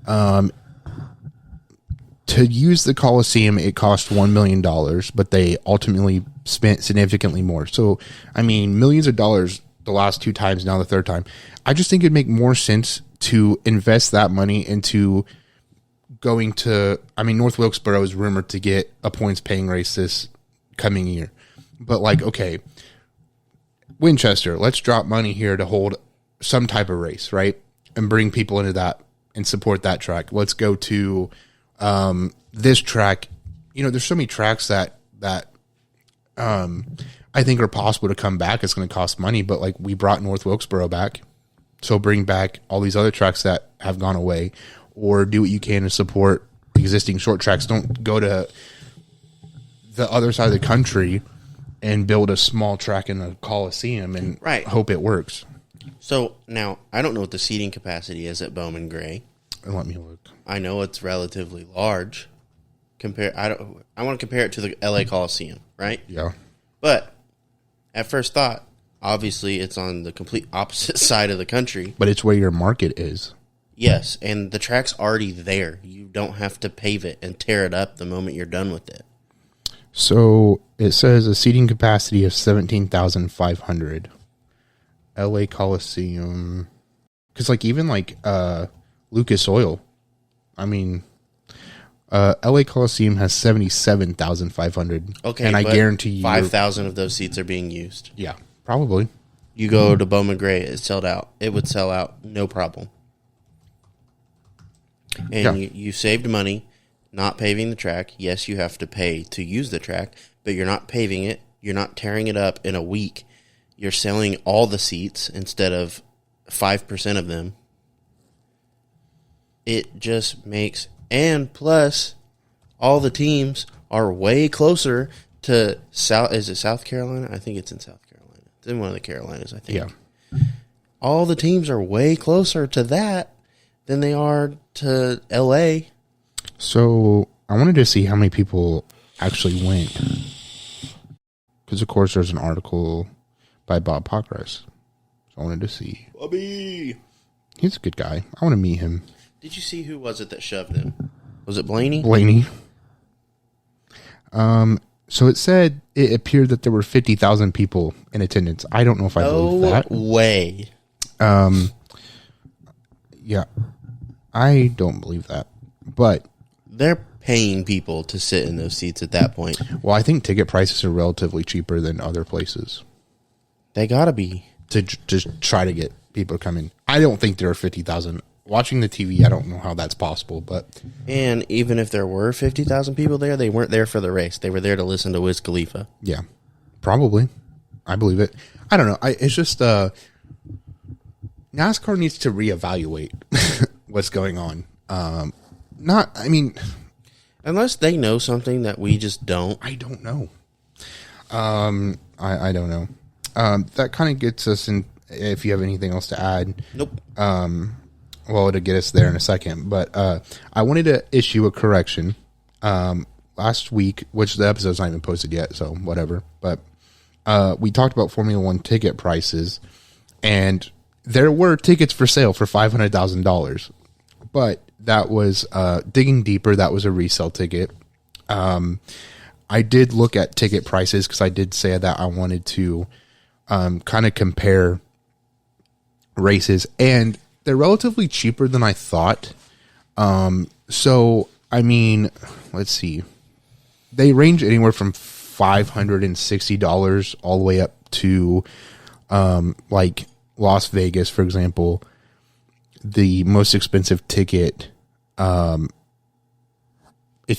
to use the Coliseum, it cost $1 million, but they ultimately spent significantly more. So, I mean, millions of dollars the last two times, now the third time. I just think it'd make more sense to invest that money into going to... I mean, North Wilkesboro is rumored to get a points-paying race this coming year. But, like, okay, Winchester, let's drop money here to hold some type of race, right? And bring people into that and support that track. Let's go to this track. You know, there's so many tracks that I think are possible to come back. It's going to cost money, but like we brought North Wilkesboro back. So bring back all these other tracks that have gone away, or do what you can to support existing short tracks. Don't go to the other side of the country and build a small track in the Coliseum and hope it works. So now I don't know what the seating capacity is at Bowman Gray. Let me look. I know it's relatively large. I want to compare it to the LA Coliseum, right? Yeah. But At first thought, obviously it's on the complete opposite side of the country. But it's where your market is. Yes, and the track's already there. You don't have to pave it and tear it up the moment you're done with it. So it says a seating capacity of 17,500. LA Coliseum. Because, like, even, like, Lucas Oil. I mean, LA Coliseum has 77,500. Okay, and I but guarantee you 5,000 of those seats are being used. Yeah, probably. You go to Bowman Gray, it's sold out. It would sell out, no problem. And you saved money not paving the track. Yes, you have to pay to use the track, but you're not paving it. You're not tearing it up in a week. You're selling all the seats instead of 5% of them. It just makes... And plus, all the teams are way closer to South... Is it South Carolina? I think it's in South Carolina. It's in one of the Carolinas, I think. Yeah. All the teams are way closer to that than they are to L.A. So I wanted to see how many people actually went. Because, of course, there's an article by Bob Pockrice. So I wanted to see. Bobby! He's a good guy. I want to meet him. Did you see who was it that shoved him? Was it Blaney? Blaney. So it said it appeared that there were 50,000 people in attendance. I don't know if I believe that. No way. Yeah. I don't believe that. But They're paying people to sit in those seats at that point. well, I think ticket prices are relatively cheaper than other places They gotta be. to just try to get people to come in. I don't think there are 50,000. Watching the TV, I don't know how that's possible, but And even if there were 50,000 people there, they weren't there for the race. They were there to listen to Wiz Khalifa. yeah, probably. I believe it. I don't know. It's just NASCAR needs to reevaluate what's going on. Unless they know something that we just don't. I don't know. I don't know. That kind of gets us in. If you have anything else to add, Nope. well, it'll get us there in a second. But I wanted to issue a correction last week, which the episode's not even posted yet, so whatever. But we talked about Formula One ticket prices, and there were tickets for sale for $500,000. But that was digging deeper. That was a resale ticket. I did look at ticket prices because I did say that I wanted to kind of compare races, and they're relatively cheaper than I thought. So, I mean, let's see. They range anywhere from $560 all the way up to like Las Vegas, for example. The most expensive ticket, if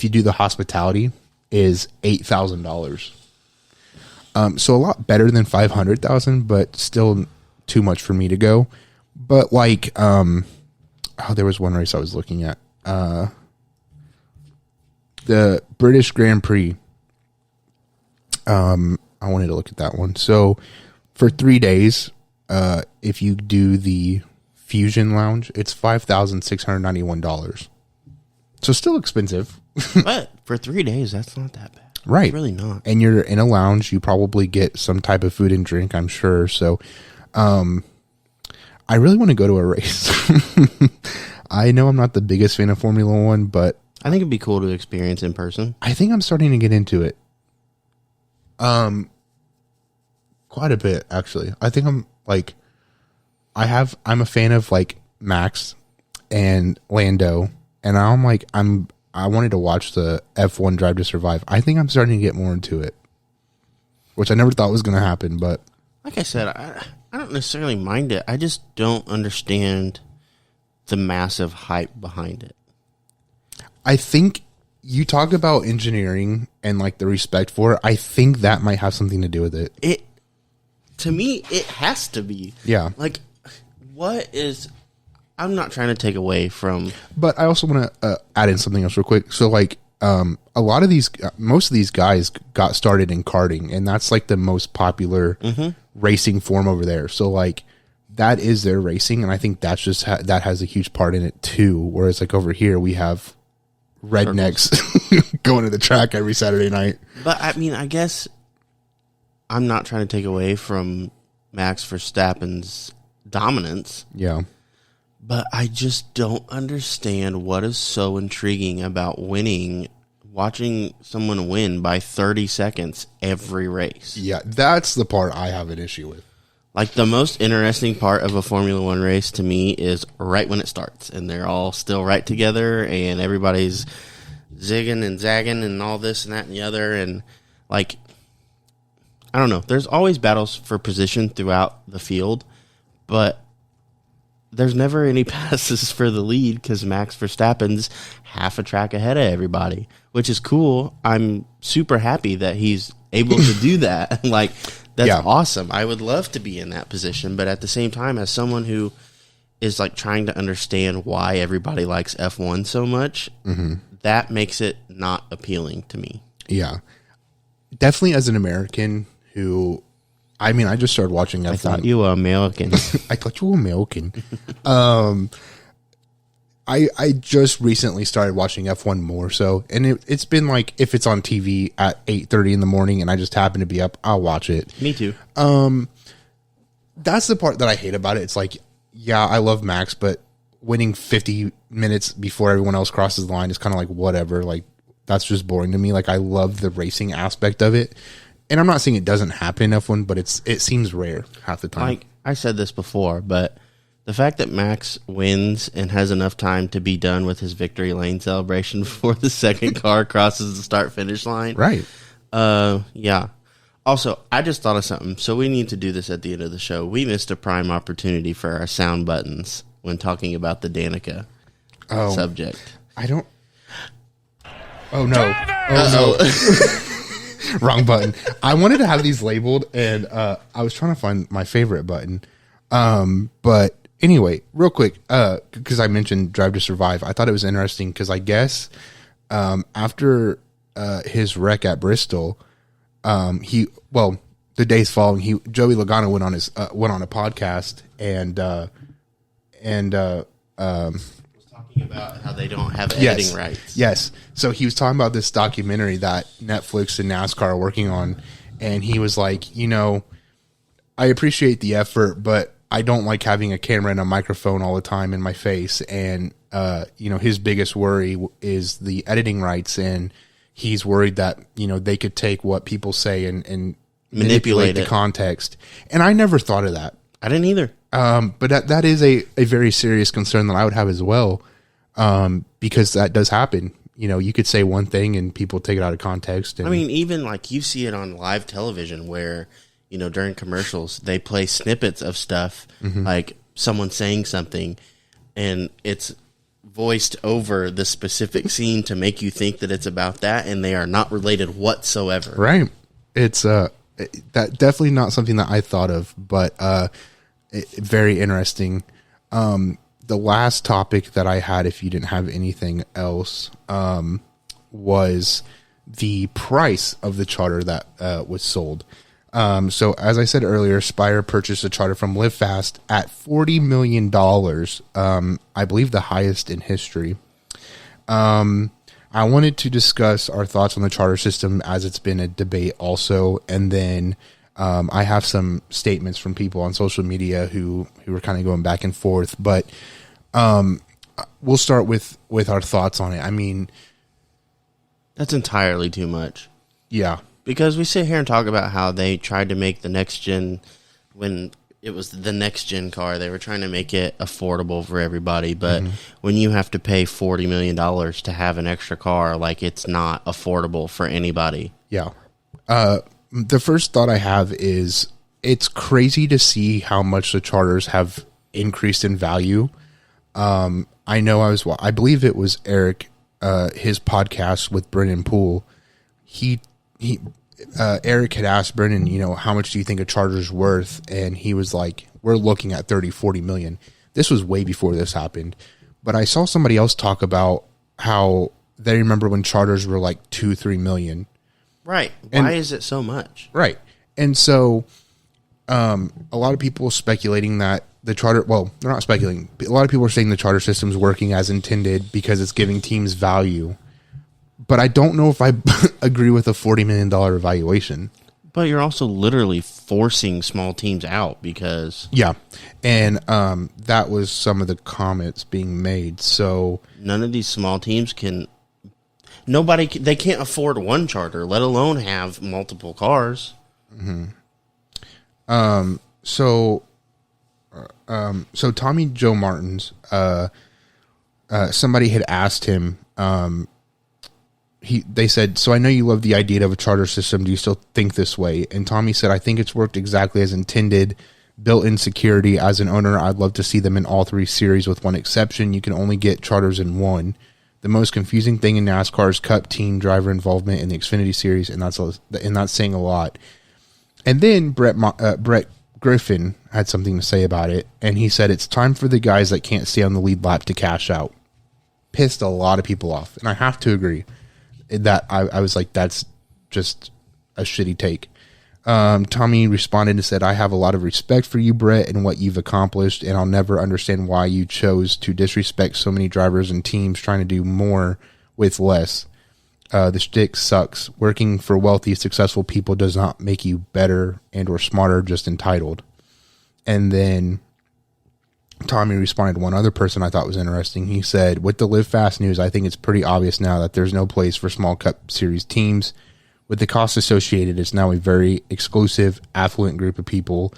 you do the hospitality, is $8,000. So a lot better than $500,000, but still too much for me to go. But like, there was one race I was looking at, the British Grand Prix. I wanted to look at that one. So for 3 days, if you do the Fusion Lounge, it's $5,691. So still expensive. But for 3 days, that's not that bad. Right. It's really not. And you're in a lounge, you probably get some type of food and drink, I'm sure. So, I really want to go to a race. I know I'm not the biggest fan of Formula One, but I think it'd be cool to experience in person. I think I'm starting to get into it. Quite a bit, actually. I think I'm like, I'm a fan of like Max and Lando, and I'm like, I wanted to watch the F1 Drive to Survive. I think I'm starting to get more into it, which I never thought was going to happen. But like I said, I don't necessarily mind it. I just don't understand the massive hype behind it. I think you talk about engineering and like the respect for it. I think that might have something to do with it. To me, it has to be. Yeah. Like, what is... I'm not trying to take away from... But I also want to add in something else real quick. So, like, most of these guys got started in karting, and that's, like, the most popular racing form over there. So, like, that is their racing, and I think that's just that has a huge part in it, too. Whereas, like, over here, we have rednecks going to the track every Saturday night. But, I mean, I guess I'm not trying to take away from Max Verstappen's dominance. Yeah. But I just don't understand what is so intriguing about watching someone win by 30 seconds every race. Yeah, that's the part I have an issue with. Like, the most interesting part of a Formula One race to me is right when it starts, and they're all still right together, and everybody's zigging and zagging and all this and that and the other, and, like, I don't know. There's always battles for position throughout the field, but there's never any passes for the lead because Max Verstappen's half a track ahead of everybody, which is cool. I'm super happy that he's able to do that. Like, that's awesome. I would love to be in that position, but at the same time, as someone who is like trying to understand why everybody likes F1 so much, that makes it not appealing to me. Yeah. Definitely as an American who... I mean, I just started watching F1. I thought you were American. I thought you were American. I just recently started watching F1 more so, and it's been like, if it's on TV at 8:30 in the morning and I just happen to be up, I'll watch it. Me too. That's the part that I hate about it. It's like, yeah, I love Max, but winning 50 minutes before everyone else crosses the line is kind of like whatever. Like, that's just boring to me. Like, I love the racing aspect of it. And I'm not saying it doesn't happen in F1, but it seems rare half the time. Like, I said this before, but the fact that Max wins and has enough time to be done with his victory lane celebration before the second car crosses the start-finish line. Right. Yeah. Also, I just thought of something. So we need to do this at the end of the show. We missed a prime opportunity for our sound buttons when talking about the Danica subject. I don't... Oh, no. Oh, no. Wrong button. I wanted to have these labeled, and I was trying to find my favorite button. But anyway, real quick, because I mentioned Drive to Survive, I thought it was interesting because I guess after his wreck at Bristol, the days following, Joey Logano went on a podcast and about how they don't have editing rights. Yes. So he was talking about this documentary that Netflix and NASCAR are working on, and he was like, I appreciate the effort, but I don't like having a camera and a microphone all the time in my face. And, his biggest worry is the editing rights, and he's worried that, they could take what people say and manipulate the context. And I never thought of that. I didn't either. But that is a very serious concern that I would have as well. Because that does happen. You could say one thing and people take it out of context. And, I mean, even like you see it on live television where, during commercials, they play snippets of stuff, like someone saying something, and it's voiced over the specific scene to make you think that it's about that, and they are not related whatsoever. Right. It's that definitely not something that I thought of, but very interesting. The last topic that I had, if you didn't have anything else, was the price of the charter that was sold. So as I said earlier, Spire purchased a charter from Live Fast at $40 million. I believe the highest in history. I wanted to discuss our thoughts on the charter system as it's been a debate also. And then I have some statements from people on social media who were kind of going back and forth, but we'll start with our thoughts on it. I mean, that's entirely too much. Yeah. Because we sit here and talk about how they tried to make the next gen, when it was the next gen car, they were trying to make it affordable for everybody. But when you have to pay $40 million to have an extra car, like, it's not affordable for anybody. Yeah. The first thought I have is it's crazy to see how much the charters have increased in value. I know I believe it was Eric, his podcast with Brennan Poole. Eric had asked Brennan, how much do you think a charter's worth? And he was like, we're looking at 30-40 million. This was way before this happened. But I saw somebody else talk about how they remember when charters were like 2-3 million. Right. Why is it so much? Right. And so a lot of people speculating that the charter, well, they're not speculating. A lot of people are saying the charter system's working as intended because it's giving teams value. But I don't know if I agree with a $40 million valuation. But you're also literally forcing small teams out because Yeah, and that was some of the comments being made. So none of these small teams they can't afford one charter, let alone have multiple cars. So Tommy Joe Martins, somebody had asked him. They said, so I know you love the idea of a charter system. Do you still think this way? And Tommy said, I think it's worked exactly as intended. Built-in security. As an owner, I'd love to see them in all three series with one exception. You can only get charters in one. The most confusing thing in NASCAR is Cup team driver involvement in the Xfinity series, and that's saying a lot. And then Brett Griffin had something to say about it, and he said it's time for the guys that can't stay on the lead lap to cash out. Pissed a lot of people off, and I have to agree. That I was like, that's just a shitty take. Tommy responded and said, I have a lot of respect for you, Brett, and what you've accomplished, and I'll never understand why you chose to disrespect so many drivers and teams trying to do more with less. The shtick sucks. Working for wealthy, successful people does not make you better and or smarter, just entitled. And then Tommy responded to one other person I thought was interesting. He said, with the Live Fast news, I think it's pretty obvious now that there's no place for small Cup Series teams. With the costs associated, it's now a very exclusive, affluent group of people.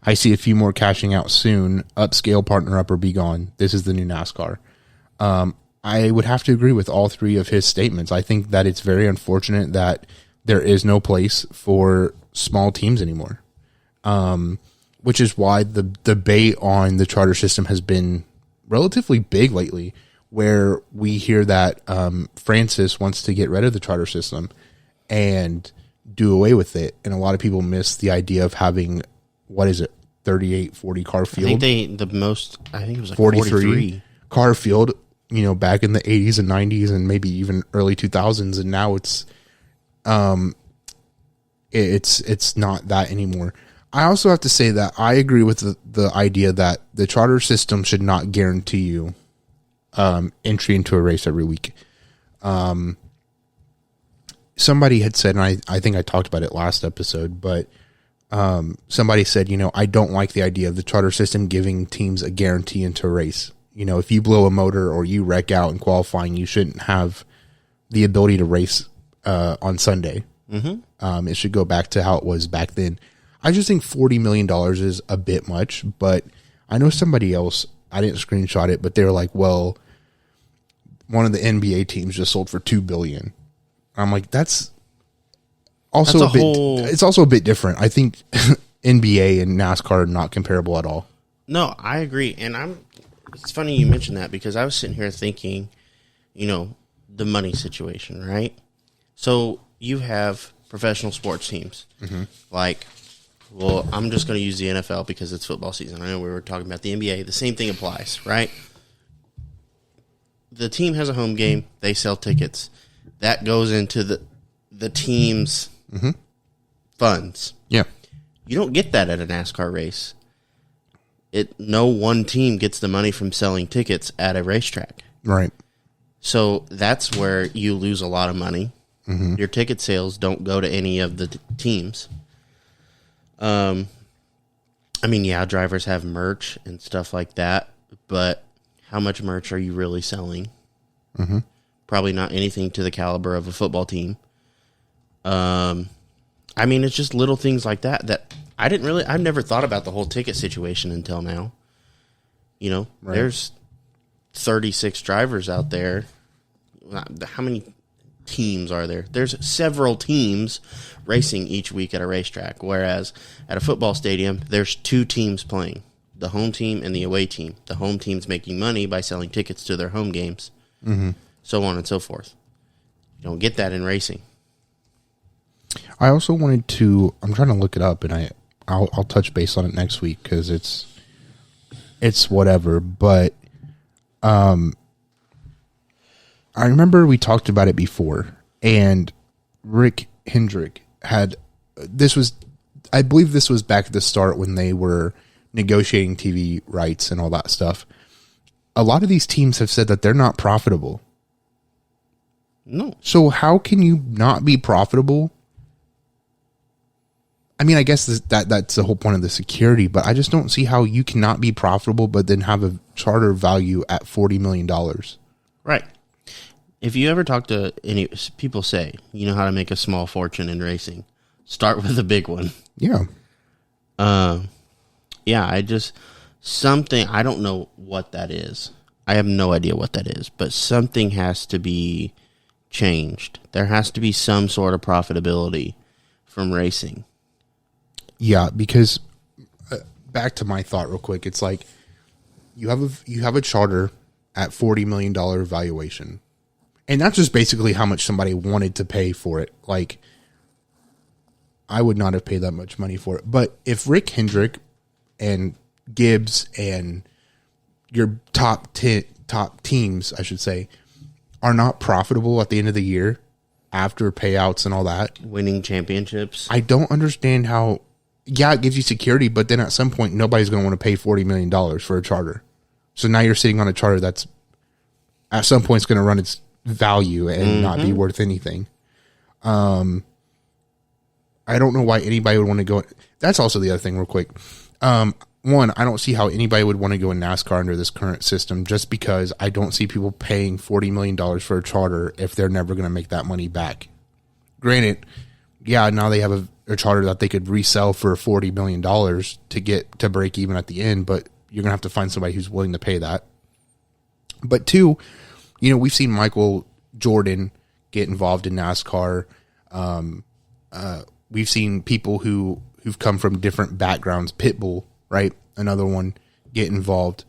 I see a few more cashing out soon. Upscale, partner up, or be gone. This is the new NASCAR. I would have to agree with all three of his statements. I think that it's very unfortunate that there is no place for small teams anymore. Which is why the debate on the charter system has been relatively big lately, where we hear that Francis wants to get rid of the charter system and do away with it. And a lot of people miss the idea of having, 38, 40 car field? I think it was like 43 car field, back in the 80s and 90s and maybe even early 2000s. And now it's not that anymore. I also have to say that I agree with the idea that the charter system should not guarantee you entry into a race every week. Somebody had said, and I think I talked about it last episode, but somebody said, I don't like the idea of the charter system giving teams a guarantee into a race. If you blow a motor or you wreck out in qualifying, you shouldn't have the ability to race on Sunday. Mm-hmm. It should go back to how it was back then. I just think $40 million is a bit much, but I know somebody else, I didn't screenshot it, but they were like, well, one of the NBA teams just sold for $2 billion. I'm like, it's also a bit different. I think NBA and NASCAR are not comparable at all. No, I agree. And it's funny you mentioned that because I was sitting here thinking, the money situation, right? So you have professional sports teams. Mm-hmm. Well, I'm just going to use the NFL because it's football season. I know we were talking about the NBA. The same thing applies, right? The team has a home game. They sell tickets. That goes into the team's funds. Yeah. You don't get that at a NASCAR race. No one team gets the money from selling tickets at a racetrack. Right. So that's where you lose a lot of money. Mm-hmm. Your ticket sales don't go to any of the teams. Drivers have merch and stuff like that, but how much merch are you really selling? Mm-hmm. Probably not anything to the caliber of a football team. It's just little things like that I've never thought about the whole ticket situation until now. Right. There's 36 drivers out there. How many teams are there? There's several teams racing each week at a racetrack, whereas at a football stadium, there's two teams playing, the home team and the away team. The home team's making money by selling tickets to their home games, so on and so forth. You don't get that in racing. I also wanted to, I'm trying to look it up, and I'll touch base on it next week because it's whatever, but I remember we talked about it before, and Rick Hendrick I believe this was back at the start when they were negotiating TV rights and all that stuff. A lot of these teams have said that they're not profitable. No. So how can you not be profitable I mean, I guess that's the whole point of the security, but I just don't see how you cannot be profitable but then have a charter value at $40 million. Right. If you ever talk to any people, say, you know how to make a small fortune in racing, start with a big one. Yeah. Yeah, something, I don't know what that is. I have no idea what that is, but something has to be changed. There has to be some sort of profitability from racing. Yeah, because back to my thought real quick, it's like you have a charter at $40 million valuation. And that's just basically how much somebody wanted to pay for it. Like, I would not have paid that much money for it. But if Rick Hendrick and Gibbs and your top teams, I should say, are not profitable at the end of the year after payouts and all that, winning championships, I don't understand how. Yeah, it gives you security, but then at some point, nobody's going to want to pay $40 million for a charter. So now you're sitting on a charter that's at some point is going to run its value and not be worth anything. I don't know why anybody would want to go. That's also the other thing real quick. One, I don't see how anybody would want to go in NASCAR under this current system, just because I don't see people paying $40 million for a charter if they're never going to make that money back. Granted, yeah, now they have a charter that they could resell for $40 million to get to break even at the end, but you're going to have to find somebody who's willing to pay that. But two, we've seen Michael Jordan get involved in NASCAR. We've seen people who've come from different backgrounds, Pitbull, right? Another one, get involved.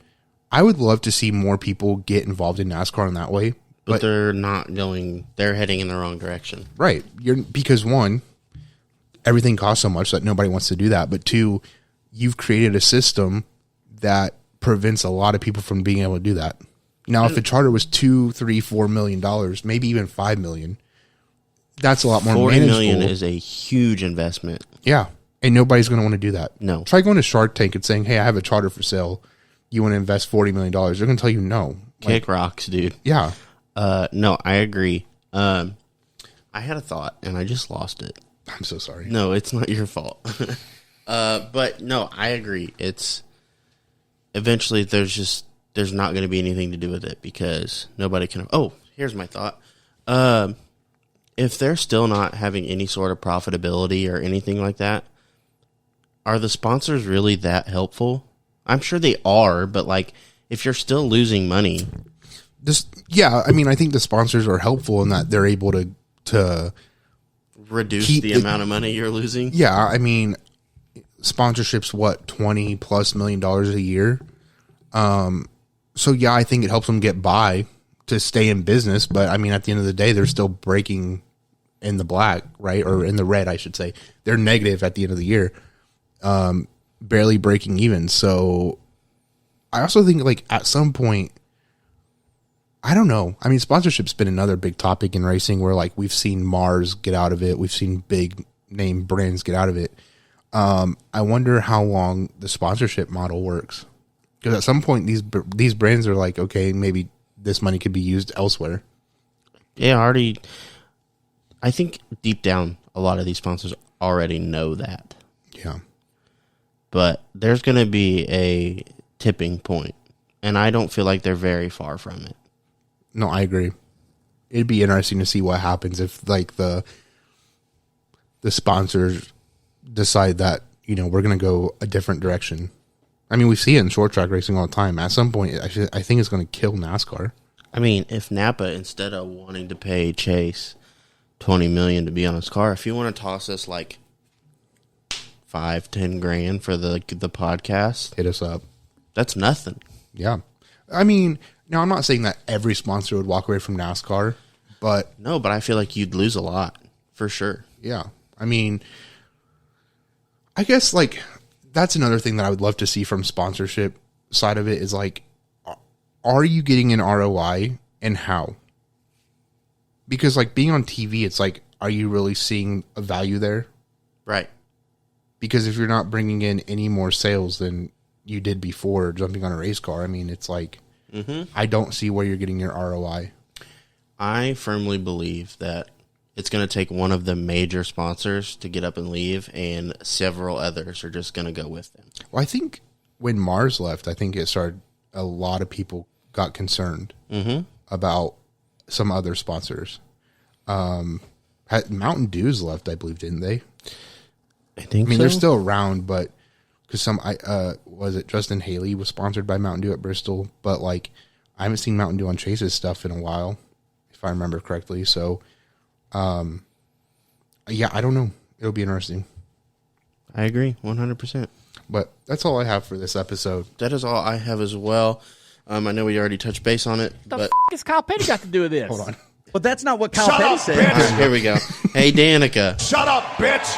I would love to see more people get involved in NASCAR in that way. But they're not going, they're heading in the wrong direction. Right. Because one, everything costs so much that nobody wants to do that. But two, you've created a system that prevents a lot of people from being able to do that. Now, if a charter was $2, $3, $4 million, maybe even $5 million, that's a lot more $40 manageable. million is a huge investment. Yeah. And nobody's going to want to do that. No. Try going to Shark Tank and saying, hey, I have a charter for sale. You want to invest $40 million? They're going to tell you no. Kick rocks, dude. Yeah. No, I agree. I had a thought, and I just lost it. I'm so sorry. No, it's not your fault. But, no, I agree. It's eventually there's not going to be anything to do with it because nobody can. Oh, here's my thought. If they're still not having any sort of profitability or anything like that, are the sponsors really that helpful? I'm sure they are, but like if you're still losing money, I think the sponsors are helpful in that they're able to reduce the amount of money you're losing. Yeah, I mean, sponsorships $20+ million a year. So yeah, I think it helps them get by to stay in business, but I mean, at the end of the day, they're still breaking in the black, right? Or in the red, I should say. They're negative at the end of the year, barely breaking even. So I also think like at some point, I don't know. I mean, sponsorship's been another big topic in racing where like we've seen Mars get out of it. We've seen big name brands get out of it. I wonder how long the sponsorship model works. Because at some point, these brands are like, okay, maybe this money could be used elsewhere. Yeah, I think deep down, a lot of these sponsors already know that. Yeah. But there's going to be a tipping point, and I don't feel like they're very far from it. No, I agree. It'd be interesting to see what happens if like the sponsors decide that, we're going to go a different direction. I mean, we see it in short track racing all the time. At some point, I think it's going to kill NASCAR. I mean, if Napa, instead of wanting to pay Chase $20 million to be on his car, if you want to toss us like $5-10 grand for the podcast, hit us up. That's nothing. Yeah, I mean, now I'm not saying that every sponsor would walk away from NASCAR, but no, but I feel like you'd lose a lot for sure. Yeah, I mean, I guess like that's another thing that I would love to see from sponsorship side of it is like, are you getting an ROI and how? Because like being on TV, it's like, are you really seeing a value there? Right. Because if you're not bringing in any more sales than you did before jumping on a race car, I mean, it's like, I don't see where you're getting your ROI. I firmly believe that it's going to take one of the major sponsors to get up and leave, and several others are just going to go with them. Well, I think when Mars left, I think it started, a lot of people got concerned about some other sponsors. Mountain Dew's left, I believe, didn't they? I think I mean, so. they're still around, but because was it Justin Haley was sponsored by Mountain Dew at Bristol, but like I haven't seen Mountain Dew on Chase's stuff in a while, if I remember correctly. So, yeah, I don't know. It'll be interesting. I agree 100%. But that's all I have for this episode. That is all I have as well. I know we already touched base on it, The but f*** has Kyle Petty got to do with this? Hold on. But that's not what Kyle Shut Petty up, said. bitch! here we go. Hey, Danica. Shut up, bitch!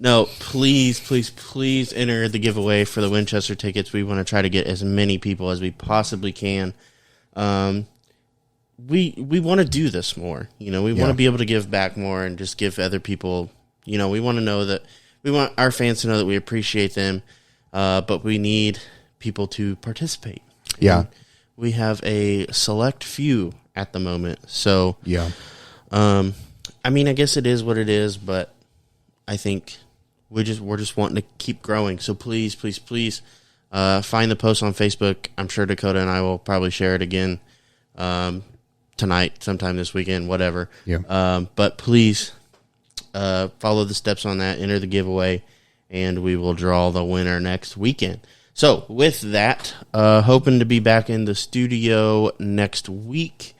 No, please enter the giveaway for the Winchester tickets. We want to try to get as many people as we possibly can. We want to do this more. We want to be able to give back more and just give other people. We want to know that we want our fans to know that we appreciate them, but we need people to participate. Yeah. And we have a select few at the moment, so Yeah. I mean, I guess it is what it is, but I think we're just wanting to keep growing. So please find the post on Facebook. I'm sure Dakota and I will probably share it again tonight, sometime this weekend, whatever. Yeah. But please follow the steps on that, enter the giveaway, and we will draw the winner next weekend. So with that, hoping to be back in the studio next week.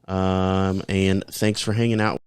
And thanks for hanging out.